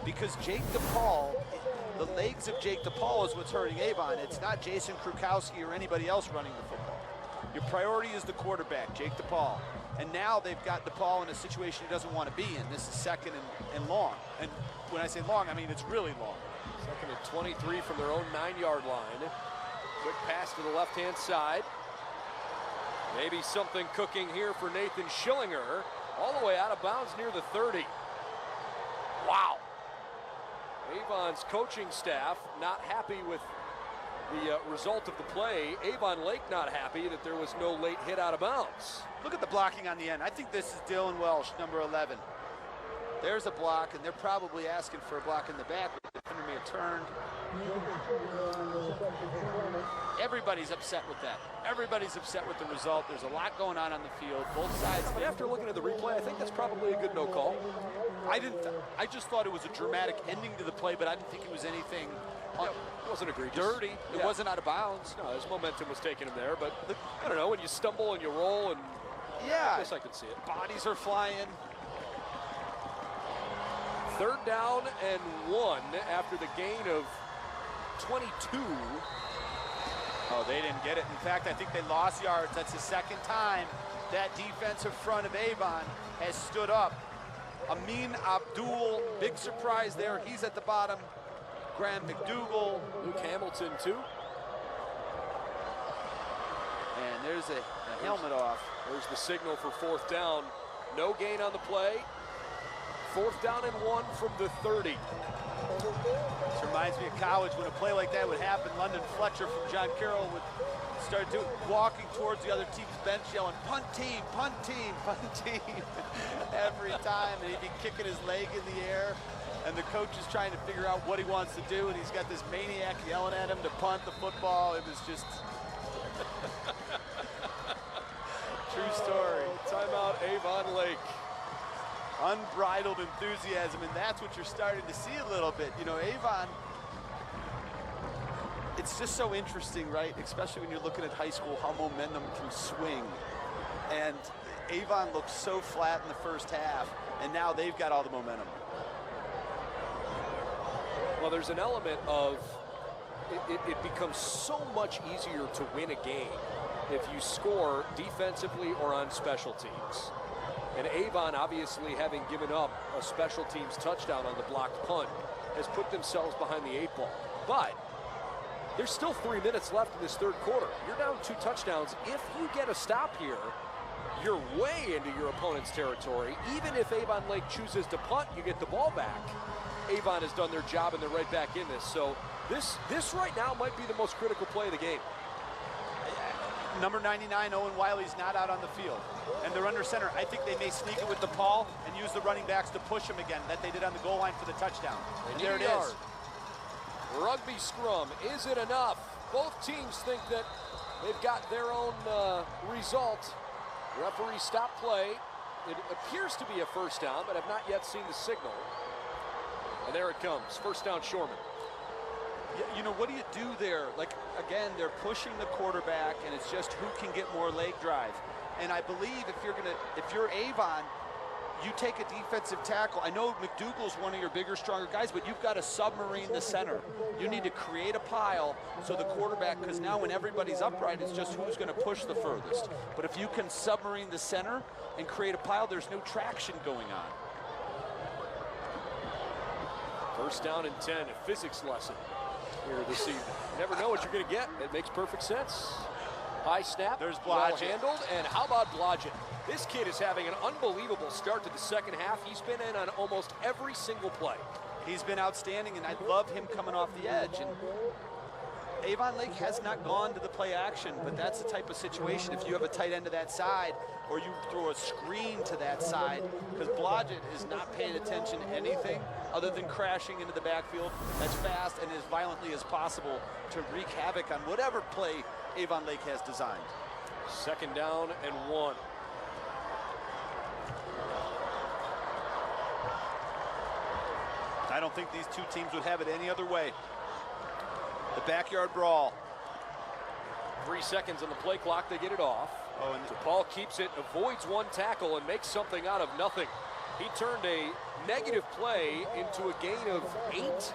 Because Jake DePaul, the legs of Jake DePaul is what's hurting Avon. It's not Jason Krukowski or anybody else running the football. Your priority is the quarterback, Jake DePaul. And now they've got DePaul in a situation he doesn't want to be in. This is second and long. And when I say long, I mean it's really long. Second and 23 from their own 9-yard line. Quick pass to the left-hand side. Maybe something cooking here for Nathan Schillinger. All the way out of bounds near the 30. Wow. Avon's coaching staff not happy with the result of the play. Avon Lake not happy that there was no late hit out of bounds. Look at the blocking on the end. I think this is Dylan Welsh, number 11. There's a block, and they're probably asking for a block in the back. The defender may have turned. Everybody's upset with that. Everybody's upset with the result. There's a lot going on the field, both sides. But after looking at the replay, I think that's probably a good no call. I just thought it was a dramatic ending to the play, but I didn't think it was anything it wasn't egregious. Dirty. It wasn't out of bounds. No, his momentum was taking him there, but I don't know, when you stumble and you roll, and I guess I could see it. Bodies are flying. Third down and 1 after the gain of 22. Oh, they didn't get it. In fact, I think they lost yards. That's the second time that defensive front of Avon has stood up. Amin Abdul, big surprise there. He's at the bottom. Graham McDougal. Luke Hamilton, too. And there's a helmet off. There's the signal for 4th down. No gain on the play. 4th down and 1 from the 30. This reminds me of college when a play like that would happen. London Fletcher from John Carroll would start walking towards the other team's bench yelling, punt team, punt team, punt team, every time. And he'd be kicking his leg in the air. And the coach is trying to figure out what he wants to do. And he's got this maniac yelling at him to punt the football. It was just true story. Timeout, Avon Lake. Unbridled enthusiasm, and that's what you're starting to see a little bit. You know, Avon, it's just so interesting, right? Especially when you're looking at high school, how momentum can swing. And Avon looked so flat in the first half, and now they've got all the momentum. Well, there's an element of it becomes so much easier to win a game if you score defensively or on special teams. And Avon, obviously having given up a special teams touchdown on the blocked punt, has put themselves behind the 8 ball. But there's still 3 minutes left in this 3rd quarter. You're down 2 touchdowns. If you get a stop here, you're way into your opponent's territory. Even if Avon Lake chooses to punt, you get the ball back. Avon has done their job and they're right back in this. So this right now might be the most critical play of the game. Number 99, Owen Wiley's not out on the field. And they're under center. I think they may sneak it with DePaul and use the running backs to push him again, that they did on the goal line for the touchdown. And there it is. Rugby scrum, is it enough? Both teams think that they've got their own result. Referee stop play. It appears to be a 1st down, but I've not yet seen the signal. And there it comes, 1st down, Shoremen. You know, what do you do there? Like, again, they're pushing the quarterback, and it's just who can get more leg drive. And I believe if you're Avon, you take a defensive tackle. I know McDougal's one of your bigger, stronger guys, but you've got to submarine the center. You need to create a pile so the quarterback, because now when everybody's upright, it's just who's going to push the furthest. But if you can submarine the center and create a pile, there's no traction going on. 1st down and 10, a physics lesson here this evening. You never know what you're going to get. It makes perfect sense. High snap, there's well Blodgett. handled, and how about Blodgett? This kid is having an unbelievable start to the 2nd half. He's been in on almost every single play. He's been outstanding, and I love him coming off the edge. And Avon Lake has not gone to the play action, but that's the type of situation. If you have a tight end to that side, or you throw a screen to that side, because Blodgett is not paying attention to anything other than crashing into the backfield as fast and as violently as possible to wreak havoc on whatever play Avon Lake has designed. 2nd down and 1. I don't think these two teams would have it any other way. The backyard brawl. 3 seconds on the play clock, they get it off. Oh, and DePaul keeps it, avoids 1 tackle, and makes something out of nothing. He turned a negative play into a gain of 8.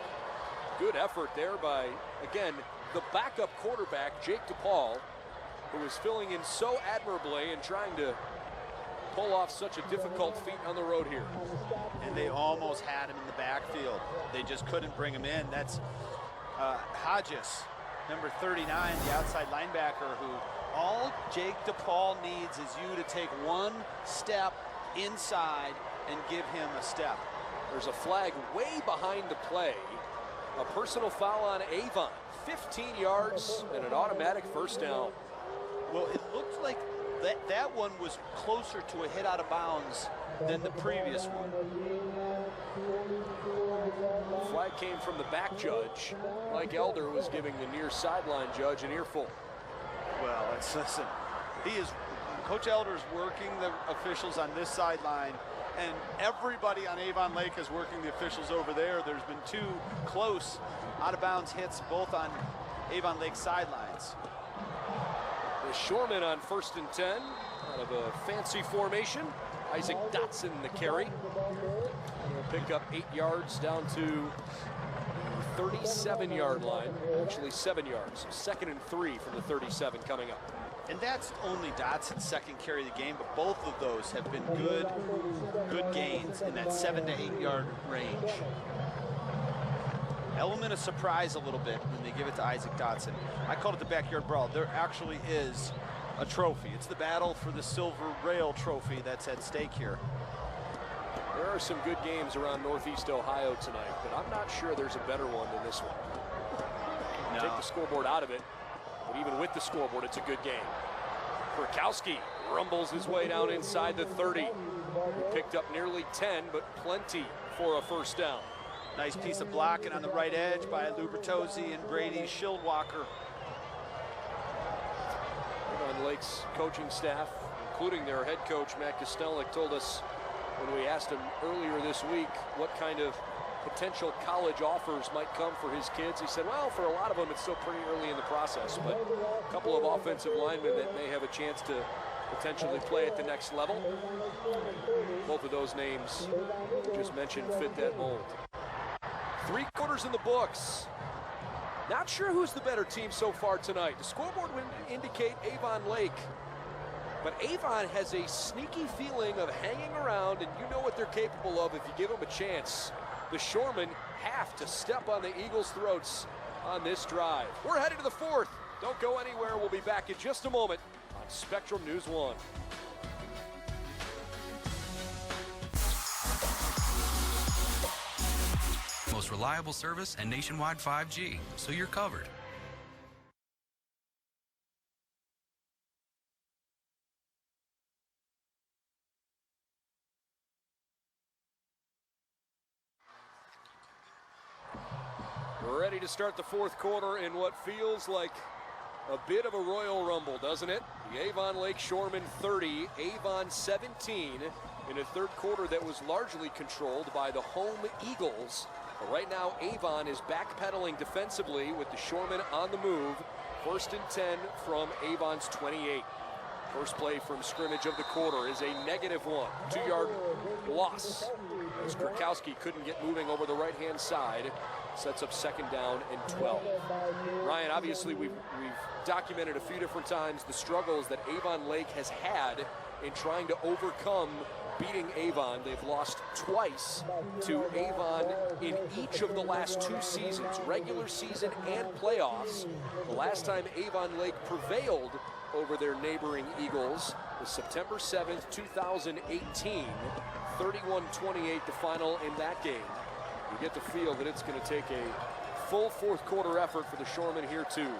Good effort there by, again, the backup quarterback, Jake DePaul, who is filling in so admirably and trying to pull off such a difficult feat on the road here. And they almost had him in the backfield. They just couldn't bring him in. That's Hodges, number 39, the outside linebacker, who all Jake DePaul needs is you to take 1 step inside and give him a step. There's a flag way behind the play. A personal foul on Avon. 15 yards and an automatic 1st down. Well, it looked like that one was closer to a hit out of bounds than the previous one. The flag came from the back judge. Mike Elder was giving the near sideline judge an earful. Well, listen, Coach Elder's working the officials on this sideline, and everybody on Avon Lake is working the officials over there. There's been 2 close out-of-bounds hits, both on Avon Lake sidelines. The Shoremen on 1st and 10, out of a fancy formation. Isaac Dotson the carry. He'll pick up 8 yards down to 37-yard line, actually 7 yards. 2nd and 3 from the 37 coming up. And that's only Dotson's second carry of the game, but both of those have been good gains in that 7 to 8 yard range. Element of surprise a little bit when they give it to Isaac Dotson. I called it the backyard brawl. There actually is a trophy. It's the battle for the Silver Rail trophy that's at stake here. There are some good games around Northeast Ohio tonight, but I'm not sure there's a better one than this one. No. Take the scoreboard out of it, but even with the scoreboard, it's a good game. Krakowski rumbles his way down inside the 30. He picked up nearly 10, but plenty for a first down. Nice piece of blocking on the right edge by Lubertozzi and Brady Schildwalker. Avon Lake's coaching staff, including their head coach, Matt Kostelnik, told us when we asked him earlier this week what kind of potential college offers might come for his kids. He said, well, for a lot of them, it's still pretty early in the process, but a couple of offensive linemen that may have a chance to potentially play at the next level. Both of those names just mentioned fit that mold. 3 quarters in the books. Not sure who's the better team so far tonight. The scoreboard would indicate Avon Lake, but Avon has a sneaky feeling of hanging around, and you know what they're capable of if you give them a chance. The Shoremen have to step on the Eagles' throats on this drive. We're headed to the 4th. Don't go anywhere. We'll be back in just a moment on Spectrum News 1. Most reliable service and nationwide 5G, so you're covered. We're ready to start the 4th quarter in what feels like a bit of a Royal Rumble, doesn't it? The Avon Lake Shoremen 30, Avon 17 in a 3rd quarter that was largely controlled by the home Eagles. But right now, Avon is backpedaling defensively with the Shoremen on the move. 1st and 10 from Avon's 28. First play from scrimmage of the quarter is a -1, 2-yard loss. As Krakowski couldn't get moving over the right-hand side, sets up 2nd down and 12. Ryan, obviously we've documented a few different times the struggles that Avon Lake has had in trying to overcome beating Avon. They've lost twice to Avon in each of the last 2 seasons, regular season and playoffs. The last time Avon Lake prevailed over their neighboring Eagles was September 7th, 2018. 31-28 the final in that game. You get the feel that it's going to take a full 4th quarter effort for the Shoremen here too.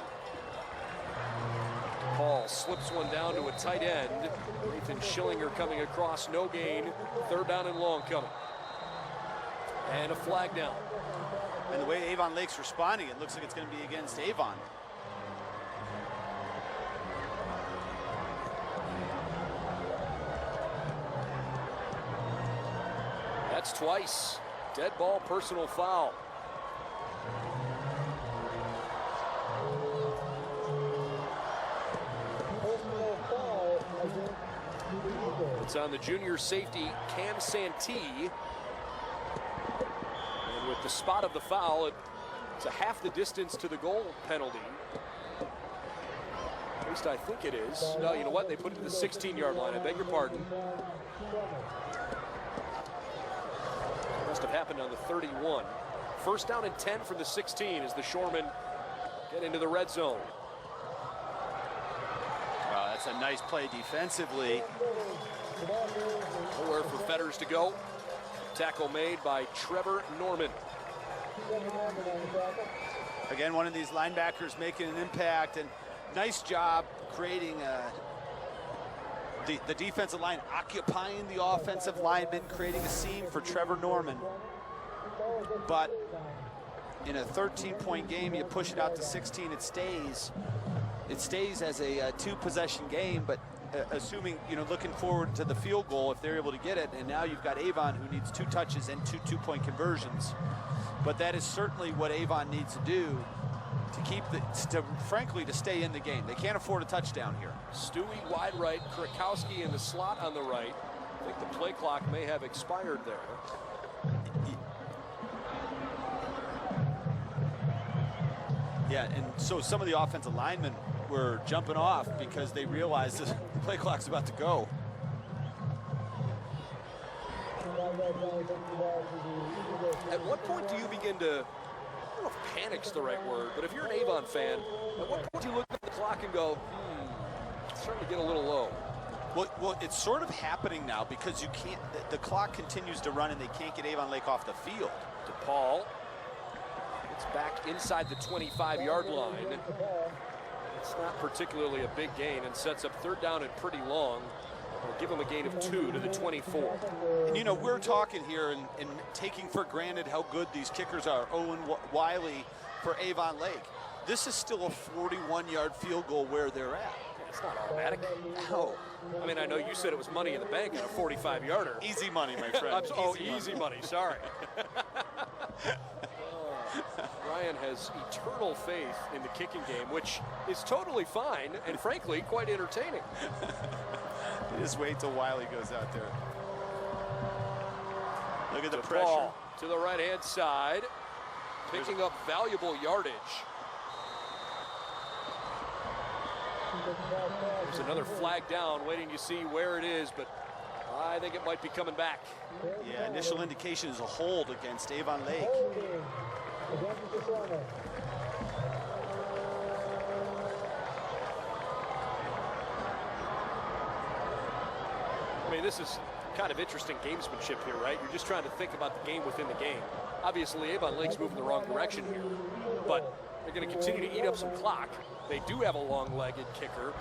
Paul slips one down to a tight end. Nathan Schillinger coming across, no gain. 3rd down and long coming. And a flag down. And the way Avon Lake's responding, it looks like it's going to be against Avon. That's twice. Dead ball, personal foul. It's on the junior safety, Cam Santee. And with the spot of the foul, it's a half the distance to the goal penalty. At least I think it is. No, you know what? They put it to the 16-yard line. I beg your pardon. Must have happened on the 31. 1st down and 10 from the 16 as the Shoremen get into the red zone. Wow, that's a nice play defensively. Nowhere for Fetters to go. Tackle made by Trevor Norman. Again, one of these linebackers making an impact, and nice job creating the defensive line occupying the offensive lineman, creating a seam for Trevor Norman. But in a 13-point game, you push it out to 16, it stays as a 2-possession game, but assuming, looking forward to the field goal if they're able to get it, and now you've got Avon who needs 2 touches and 2 two-point conversions. But that is certainly what Avon needs to do to frankly to stay in the game. They can't afford a touchdown here. Stewie wide right, Krakowski in the slot on the right. I think the play clock may have expired there. Yeah, and so some of the offensive linemen were jumping off because they realized the play clock's about to go. At what point do you begin to, I don't know if panic's the right word, but if you're an Avon fan, at what point do you look at the clock and go, it's starting to get a little low? Well, it's sort of happening now because you can't, the clock continues to run and they can't get Avon Lake off the field. DePaul gets back inside the 25-yard line. It's not particularly a big gain and sets up third down and pretty long. We'll give them a gain of 2 to the 24. And you know, we're talking here and taking for granted how good these kickers are. Owen Wiley for Avon Lake. This is still a 41-yard field goal where they're at. It's not automatic. No. I mean, I know you said it was money in the bank on a 45-yarder. Easy money, my friend. Easy money. Sorry. Ryan has eternal faith in the kicking game, which is totally fine and, frankly, quite entertaining. Just wait till Wiley goes out there. Look at the pressure. pressure. To the right-hand side, picking up valuable yardage. There's another flag down, waiting to see where it is, but I think it might be coming back. Yeah, initial indication is a hold against Avon Lake. I mean, this is kind of interesting gamesmanship here, right? You're just trying to think about the game within the game. Obviously, Avon Lake's moving the wrong direction here, but they're going to continue to eat up some clock. They do have a long-legged kicker.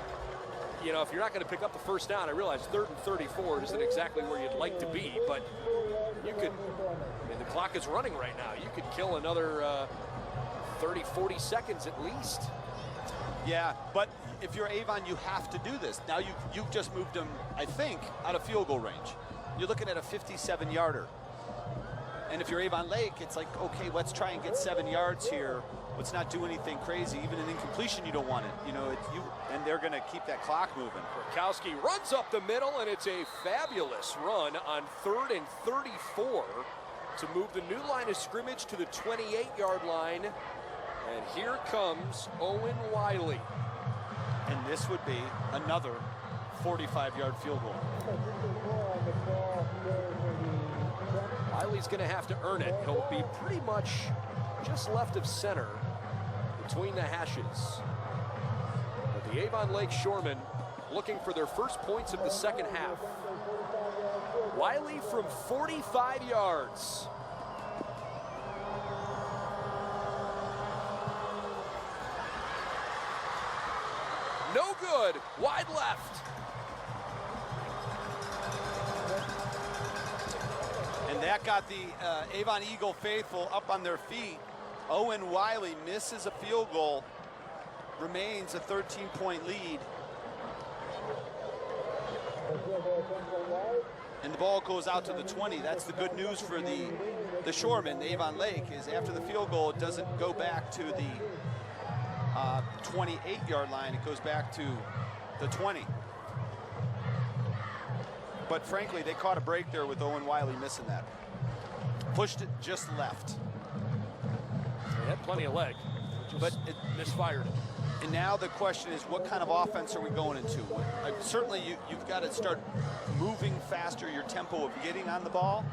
You know, if you're not going to pick up the first down, I realize 3rd and 34 isn't exactly where you'd like to be, but you could, I mean, the clock is running right now. You could kill another 30, 40 seconds at least. Yeah, but if you're Avon, you have to do this. Now you've just moved them, I think, out of field goal range. You're looking at a 57-yarder. And if you're Avon Lake, it's like, okay, let's try and get 7 yards here. Let's not do anything crazy. Even an incompletion, you don't want it. You know, and they're going to keep that clock moving. Rakowski runs up the middle, and it's a fabulous run on 3rd and 34 to move the new line of scrimmage to the 28-yard line. And here comes Owen Wiley. And this would be another 45-yard field goal. Wiley's going to have to earn it. He'll be pretty much just left of center between the hashes. But the Avon Lake Shoremen looking for their first points of the second half. Wiley from 45 yards. No good, wide left. And that got the Avon Eagle faithful up on their feet. Owen Wiley misses a field goal, remains a 13-point lead. And the ball goes out to the 20. That's the good news for the Shoremen, Avon Lake, is after the field goal, it doesn't go back to the 28-yard line. It goes back to the 20. But frankly, they caught a break there with Owen Wiley missing that. Pushed it just left. They had plenty of leg, but it misfired it. And now the question is, what kind of offense are we going into? Certainly, you've got to start moving faster, your tempo of getting on the ball.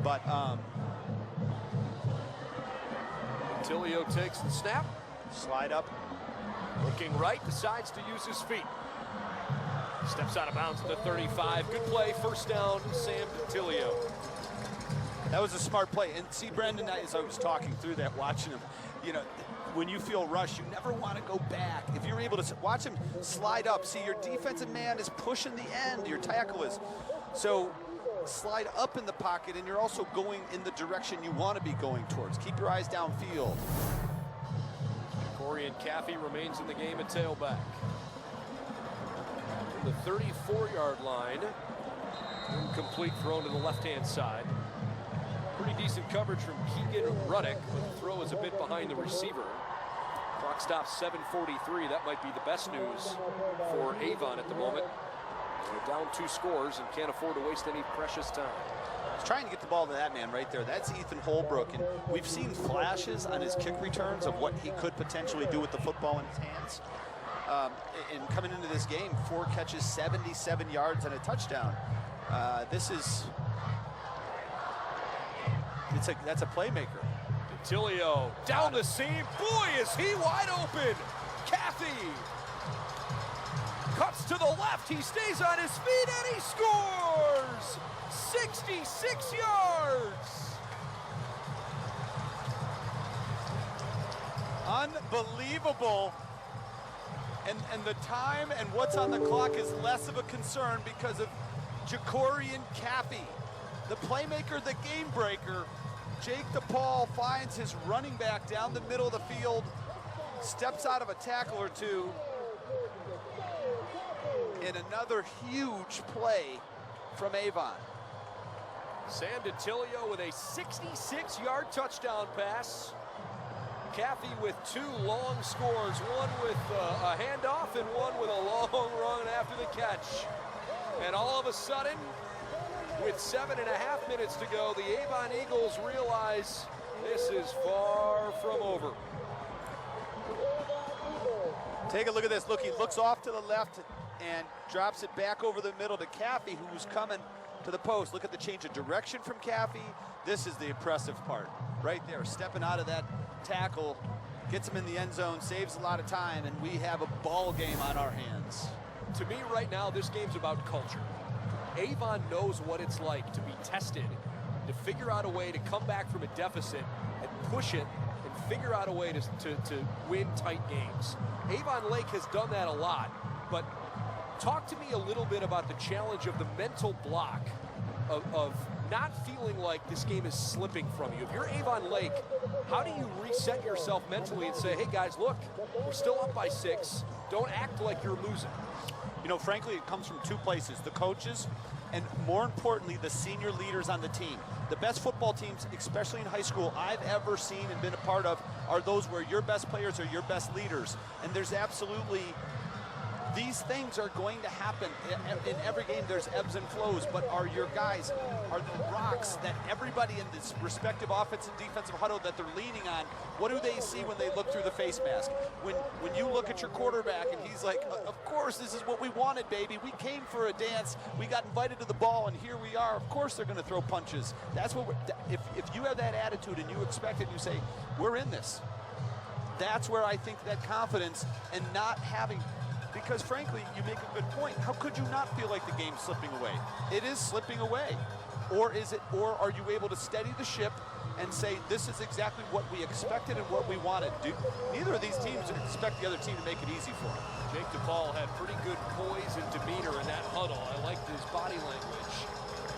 But Tilio takes the snap. Slide up. Looking right, decides to use his feet. Steps out of bounds at the 35. Good play, first down, Sam Tilio. That was a smart play. And see, Brendan, as I was talking through that, watching him, you know, when you feel rushed, you never want to go back. If you're able to watch him slide up, see, your defensive man is pushing the end, your tackle is. So slide up in the pocket, and you're also going in the direction you want to be going towards. Keep your eyes downfield. Corian Caffey remains in the game at tailback. The 34-yard line. Incomplete, thrown to the left-hand side. Pretty decent coverage from Keegan Ruddick, but the throw is a bit behind the receiver. Clock stops 7:43. That might be the best news for Avon at the moment. They're down 2 scores and can't afford to waste any precious time. He's trying to get the ball to that man right there. That's Ethan Holbrook, and we've seen flashes on his kick returns of what he could potentially do with the football in his hands. And coming into this game, 4 catches, 77 yards, and a touchdown. That's a playmaker. Tilio down the seam. Boy, is he wide open. Caffey cuts to the left. He stays on his feet and he scores. 66 yards. Unbelievable. And the time and what's on the clock is less of a concern because of Jacorian Caffey, the playmaker, the game breaker. Jake DePaul finds his running back down the middle of the field, steps out of a tackle or two, and another huge play from Avon. Sam DiTilio with a 66-yard touchdown pass. Caffey with 2 long scores, one with a handoff and one with a long run after the catch. And all of a sudden, with 7.5 minutes to go, the Avon Eagles realize this is far from over. Take a look at this. Look, he looks off to the left and drops it back over the middle to Caffey, who's coming to the post. Look at the change of direction from Caffey. This is the impressive part. Right there, stepping out of that tackle, gets him in the end zone, saves a lot of time, and we have a ball game on our hands. To me right now, this game's about culture. Avon knows what it's like to be tested, to figure out a way to come back from a deficit and push it and figure out a way to win tight games. Avon Lake has done that a lot, but talk to me a little bit about the challenge of the mental block of not feeling like this game is slipping from you. If you're Avon Lake, how do you reset yourself mentally and say, hey guys, look, we're still up by 6. Don't act like you're losing. You know, frankly, it comes from 2 places, the coaches and more importantly, the senior leaders on the team. The best football teams, especially in high school, I've ever seen and been a part of are those where your best players are your best leaders. And there's absolutely, these things are going to happen. In every game, there's ebbs and flows, but are your guys, are the rocks that everybody in this respective offensive and defensive huddle that they're leaning on, what do they see when they look through the face mask? When you look at your quarterback and he's like, of course, this is what we wanted, baby. We came for a dance. We got invited to the ball, and here we are. Of course they're going to throw punches. That's what if you have that attitude and you expect it, and you say, we're in this. That's where I think that confidence and not having, because frankly, you make a good point. How could you not feel like the game's slipping away? It is slipping away. Or are you able to steady the ship and say, this is exactly what we expected and what we wanted? Neither of these teams expect the other team to make it easy for them. Jake DePaul had pretty good poise and demeanor in that huddle. I liked his body language.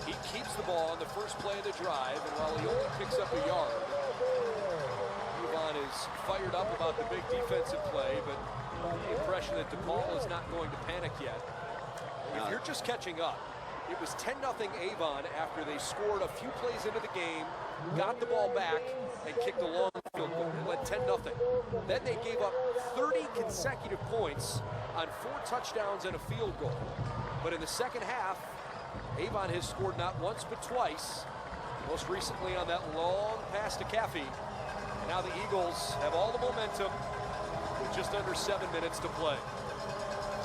He keeps the ball on the first play of the drive, and while he only picks up a yard, Avon is fired up about the big defensive play, but the impression that DePaul is not going to panic yet. If you're just catching up, it was 10-0 Avon after they scored a few plays into the game, got the ball back, and kicked a long field goal. They led 10-0. Then they gave up 30 consecutive points on 4 touchdowns and a field goal. But in the second half, Avon has scored not once but twice, most recently on that long pass to Caffey. And now the Eagles have all the momentum with just under 7 minutes to play.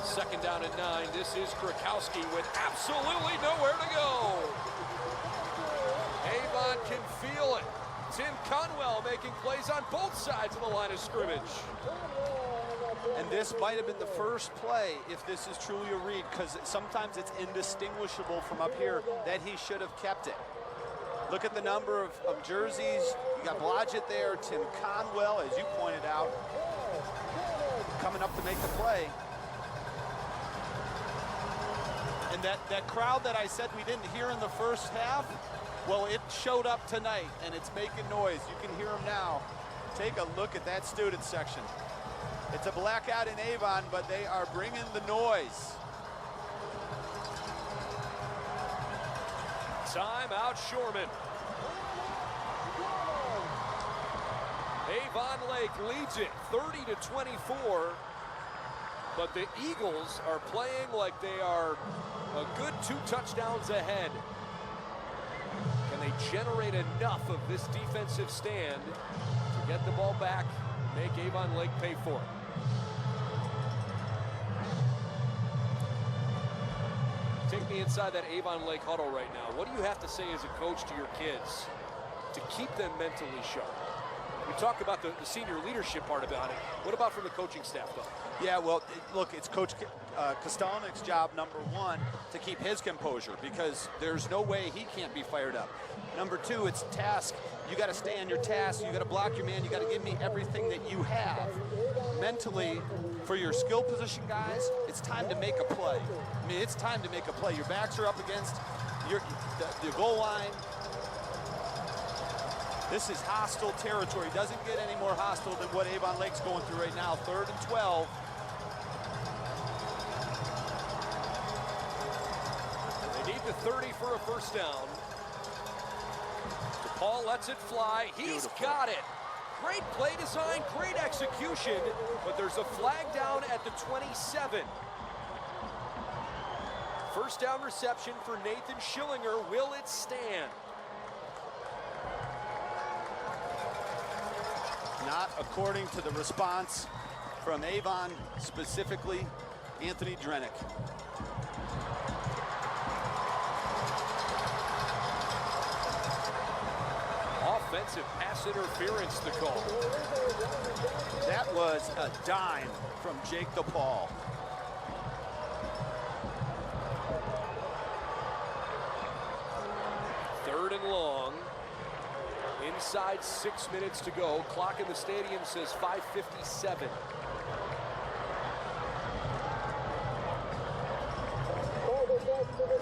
Second down and 9. This is Krakowski with absolutely nowhere to go. Avon can feel it. Tim Conwell making plays on both sides of the line of scrimmage. And this might have been the first play, if this is truly a read, because sometimes it's indistinguishable from up here, that he should have kept it. Look at the number of jerseys. You got Blodgett there, Tim Conwell, as you pointed out, coming up to make the play. And that crowd that I said we didn't hear in the first half, well, it showed up tonight, and it's making noise. You can hear them now. Take a look at that student section. It's a blackout in Avon, but they are bringing the noise. Timeout, Shoremen. Avon Lake leads it 30-24, but the Eagles are playing like they are a good 2 touchdowns ahead. they generate enough of this defensive stand to get the ball back and make Avon Lake pay for it. Take me inside that Avon Lake huddle right now. What do you have to say as a coach to your kids to keep them mentally sharp? We talk about the senior leadership part about it. What about from the coaching staff, though? Yeah, well, look, it's Coach Kostelnik's job, number one, to keep his composure, because there's no way he can't be fired up. Number two, it's task. You got to stay on your task. You got to block your man. You got to give me everything that you have. Mentally, for your skill position guys, it's time to make a play. I mean, it's time to make a play. Your backs are up against the goal line. This is hostile territory. Doesn't get any more hostile than what Avon Lake's going through right now. 3rd and 12. They need the 30 for a first down. DePaul lets it fly. He's got it. Great play design, great execution, but there's a flag down at the 27. First down reception for Nathan Schillinger. Will it stand? Not according to the response from Avon, specifically Anthony Drenick. Offensive pass interference, the call. That was a dime from Jake DePaul. Third and long. Inside 6 minutes to go. Clock in the stadium says 5:57.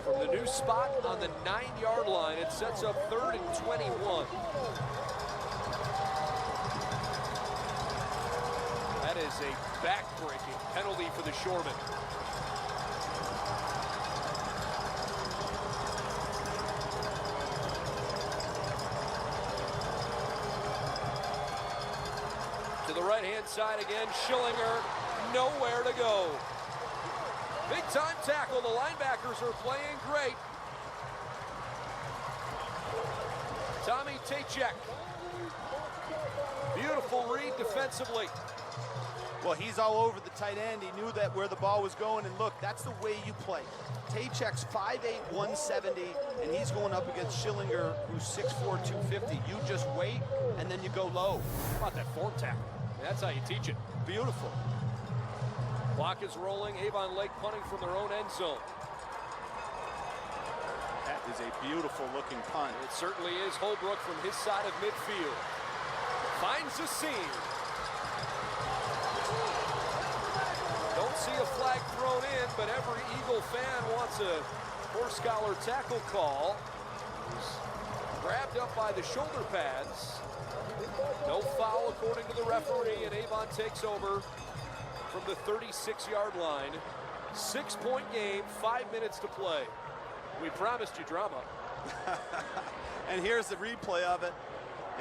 From the new spot on the 9-yard line, it sets up 3rd and 21. That is a back-breaking penalty for the Shoremen. To the right-hand side again, Schillinger, nowhere to go. Big-time tackle. The linebackers are playing great. Tommy Tachek. Beautiful read defensively. Well, he's all over the tight end. He knew that where the ball was going, and look, that's the way you play. Tachek's 5'8", 170, and he's going up against Schillinger, who's 6'4", 250. You just wait, and then you go low. How about that form tackle? That's how you teach it. Beautiful. Clock is rolling. Avon Lake punting from their own end zone. That is a beautiful looking punt. It certainly is. Holbrook from his side of midfield finds a seam. Don't see a flag thrown in, but every Eagle fan wants a horse collar tackle call. He's grabbed up by the shoulder pads. No foul according to the referee, and Avon takes over from the 36-yard line. 6-point game, 5 minutes to play. We promised you drama. And here's the replay of it.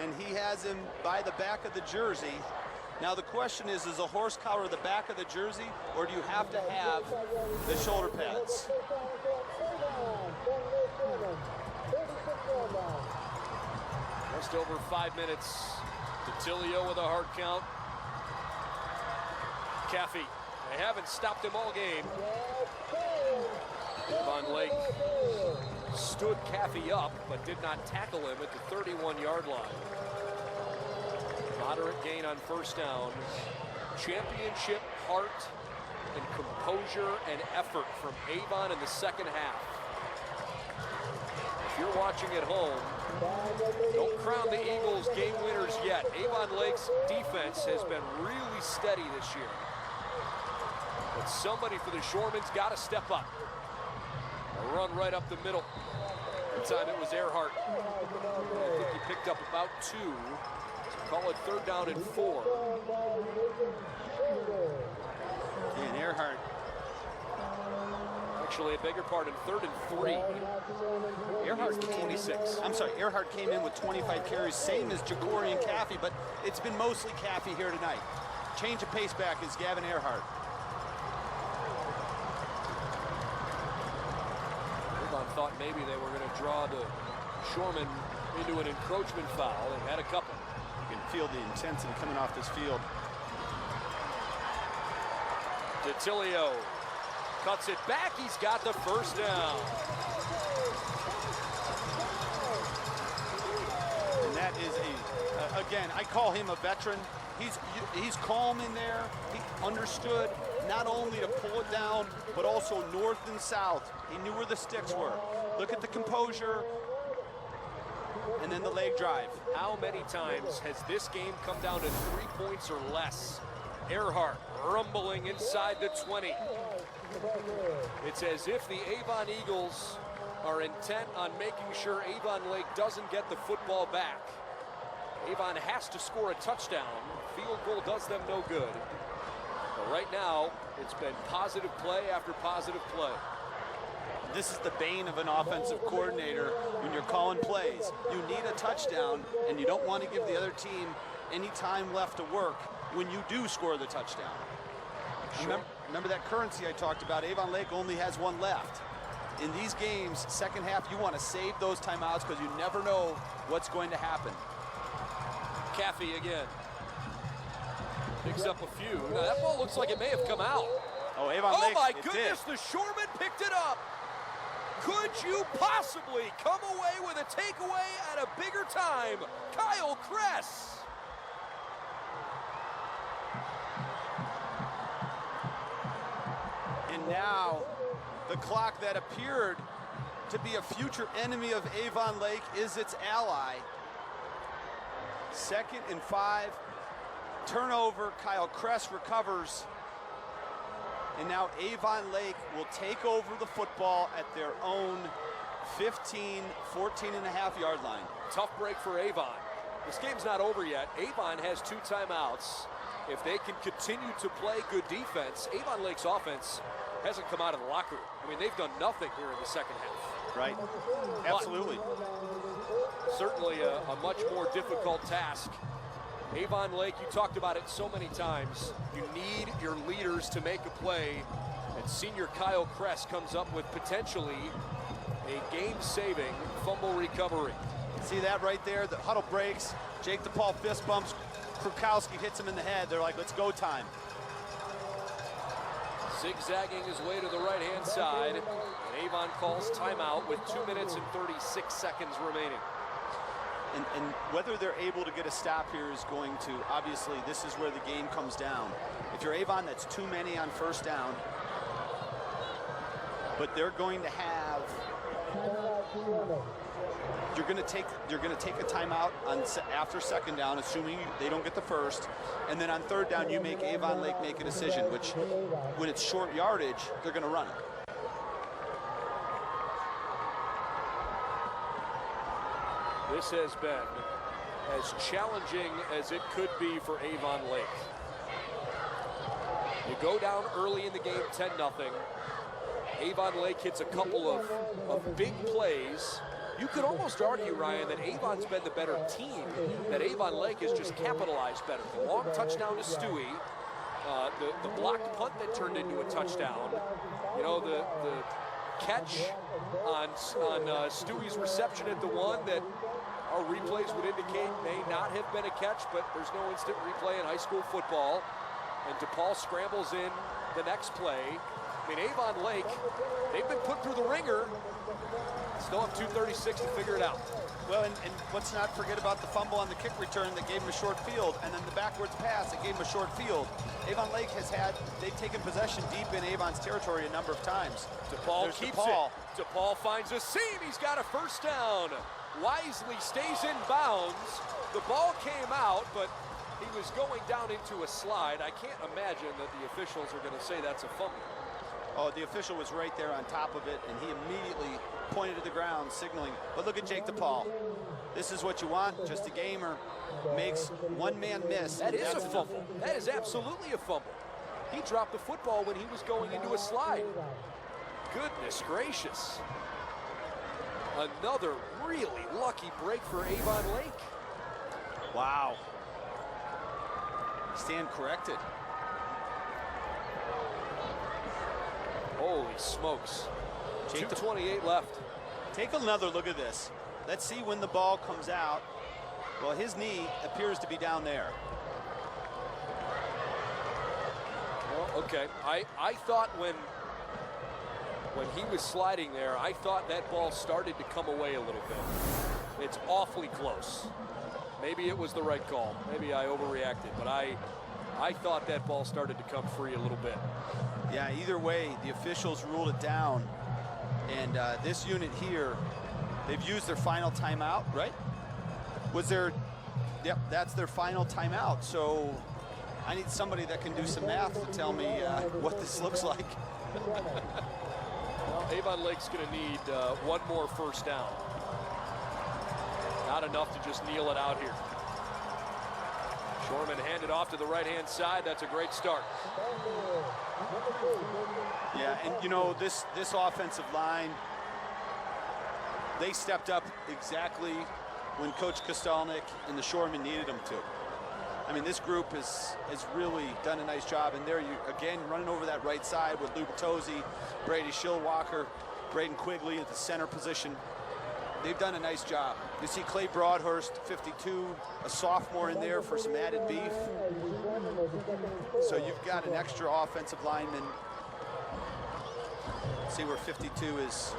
And he has him by the back of the jersey. Now the question is a horse collar the back of the jersey, or do you have to have the shoulder pads? Just over 5 minutes. Detilio with a hard count. Caffey. They haven't stopped him all game. Avon Lake stood Caffey up, but did not tackle him at the 31-yard line. Moderate gain on first down. Championship heart and composure and effort from Avon in the second half. If you're watching at home, don't crown the Eagles game winners yet. Avon Lake's defense has been really steady this year. But somebody for the Shoremen's got to step up. A run right up the middle. That time it was Earhart. I think he picked up about 2. Call it 3rd down and 4. And Earhart. Actually, I beg your pardon, 3rd and 3. Earhart's the 26. I'm sorry, Earhart came in with 25 carries, same as Ja'Cory and Caffey, but it's been mostly Caffey here tonight. Change of pace back is Gavin Earhart. Avon thought maybe they were going to draw the Shoremen into an encroachment foul. They've had a couple. You can feel the intensity coming off this field. DiTilio cuts it back. He's got the first down. And that is again, I call him a veteran. He's calm in there. He understood not only to pull it down, but also north and south. He knew where the sticks were. Look at the composure, and then the leg drive. How many times has this game come down to 3 points or less? Earhart rumbling inside the 20. It's as if the Avon Eagles are intent on making sure Avon Lake doesn't get the football back. Avon has to score a touchdown. Field goal does them no good. But right now, it's been positive play after positive play. This is the bane of an offensive coordinator when you're calling plays. You need a touchdown, and you don't want to give the other team any time left to work when you do score the touchdown. Sure. Remember that currency I talked about? Avon Lake only has one left. In these games, second half, you want to save those timeouts because you never know what's going to happen. Caffey again. Picks up a few. Now, that ball looks like it may have come out. Oh, Avon Oh Lake, my it goodness, did. the Shoremen picked it up. Could you possibly come away with a takeaway at a bigger time? Kyle Kress. And now, the clock that appeared to be a future enemy of Avon Lake is its ally. 2nd and 5. Turnover, Kyle Kress recovers. And now Avon Lake will take over the football at their own 14 and a half yard line. Tough break for Avon. This game's not over yet. Avon has 2 timeouts. If they can continue to play good defense, Avon Lake's offense hasn't come out of the locker room. I mean, they've done nothing here in the second half. Right. Absolutely. Certainly a much more difficult task. Avon Lake, you talked about it so many times. You need your leaders to make a play, and senior Kyle Kress comes up with potentially a game-saving fumble recovery. See that right there? The huddle breaks. Jake DePaul fist bumps. Krukowski hits him in the head. They're like, let's go time. Zigzagging his way to the right-hand side, and Avon calls timeout with 2 minutes and 36 seconds remaining. And whether they're able to get a stop here is going to, obviously, this is where the game comes down. If you're Avon, that's too many on first down. But they're going to have, you're going to take a timeout on after second down, assuming they don't get the first. And then on third down, you make Avon Lake make a decision, which when it's short yardage, they're going to run it. This has been as challenging as it could be for Avon Lake. You go down early in the game, 10-0. Avon Lake hits a couple of big plays. You could almost argue, Ryan, that Avon's been the better team, that Avon Lake has just capitalized better. The long touchdown to Stewie, the blocked punt that turned into a touchdown, you know, the catch on Stewie's reception at the one that our replays would indicate may not have been a catch, but there's no instant replay in high school football. And DePaul scrambles in the next play. I mean, Avon Lake, they've been put through the ringer. Still have 2:36 to figure it out. Well, and let's not forget about the fumble on the kick return that gave him a short field, and then the backwards pass that gave him a short field. Avon Lake they've taken possession deep in Avon's territory a number of times. DePaul keeps it. DePaul finds a seam. He's got a first down. Wisely stays in bounds. The ball came out, but he was going down into a slide. I can't imagine that the officials are going to say that's a fumble. Oh, the official was right there on top of it, and he immediately pointed to the ground, signaling. But look at Jake DePaul. This is what you want. Just a gamer makes one man miss. That is a fumble. That is absolutely a fumble. He dropped the football when he was going into a slide. Goodness gracious. Another really lucky break for Avon Lake. Wow. Stand corrected. Holy smokes. Jake 2:28 left. Take another look at this. Let's see when the ball comes out. Well, his knee appears to be down there. Well, okay. I thought when he was sliding there, I thought that ball started to come away a little bit. It's awfully close. Maybe it was the right call. Maybe I overreacted, but I thought that ball started to come free a little bit. Yeah, either way, the officials ruled it down. And this unit here, they've used their final timeout, right? Yep, that's their final timeout. So I need somebody that can do some math to tell me what this looks like. Well, Avon Lake's going to need one more first down. Not enough to just kneel it out here. Shoremen handed off to the right-hand side. That's a great start. Yeah, and you know, this offensive line, they stepped up exactly when Coach Kostelnik and the Shoremen needed them to. I mean, this group has really done a nice job. And there you, again, running over that right side with Lou Bertozzi, Brady Schillwalker, Braden Quigley at the center position. They've done a nice job. You see Clay Broadhurst, 52, a sophomore in there for some added beef. So you've got an extra offensive lineman. See where 52 is.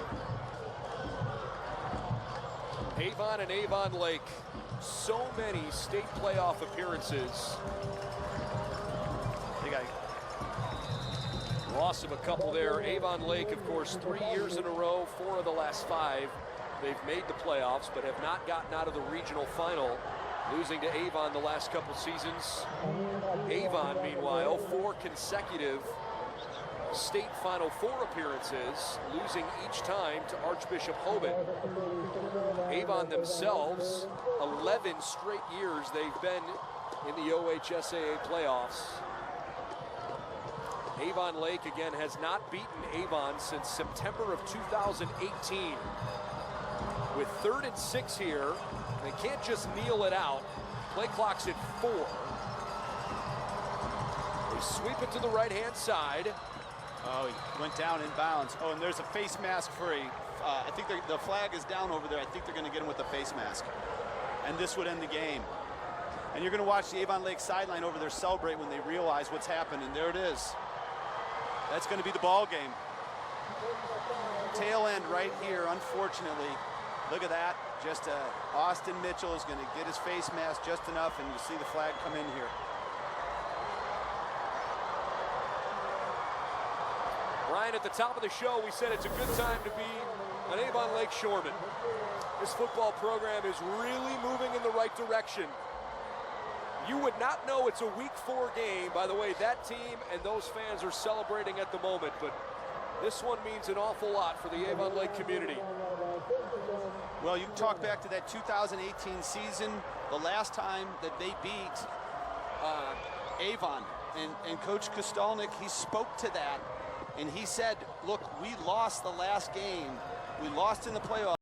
Avon and Avon Lake, so many state playoff appearances. They got loss of a couple there. Avon Lake, of course, 3 years in a row, 4 of the last 5. They've made the playoffs, but have not gotten out of the regional final, losing to Avon the last couple seasons. Avon, meanwhile, 4 consecutive state Final Four appearances, losing each time to Archbishop Hoban. Avon themselves, 11 straight years they've been in the OHSAA playoffs. Avon Lake, again, has not beaten Avon since September of 2018. With 3rd and 6 here, they can't just kneel it out. Play clock's at 4. They sweep it to the right-hand side. Oh, he went down in bounds. Oh, and there's a face mask for I think the flag is down over there. I think they're going to get him with the face mask. And this would end the game. And you're going to watch the Avon Lake sideline over there celebrate when they realize what's happened. And there it is. That's going to be the ball game. Tail end right here, unfortunately. Look at that. Just Austin Mitchell is going to get his face mask just enough, and you see the flag come in here. Ryan, at the top of the show, we said it's a good time to be an Avon Lake Shoreman. This football program is really moving in the right direction. You would not know it's a Week 4 game by the way that team and those fans are celebrating at the moment, but this one means an awful lot for the Avon Lake community. Well, you talk back to that 2018 season, the last time that they beat Avon, and Coach Kostelnik, he spoke to that, and he said, look, we lost the last game. We lost in the playoffs.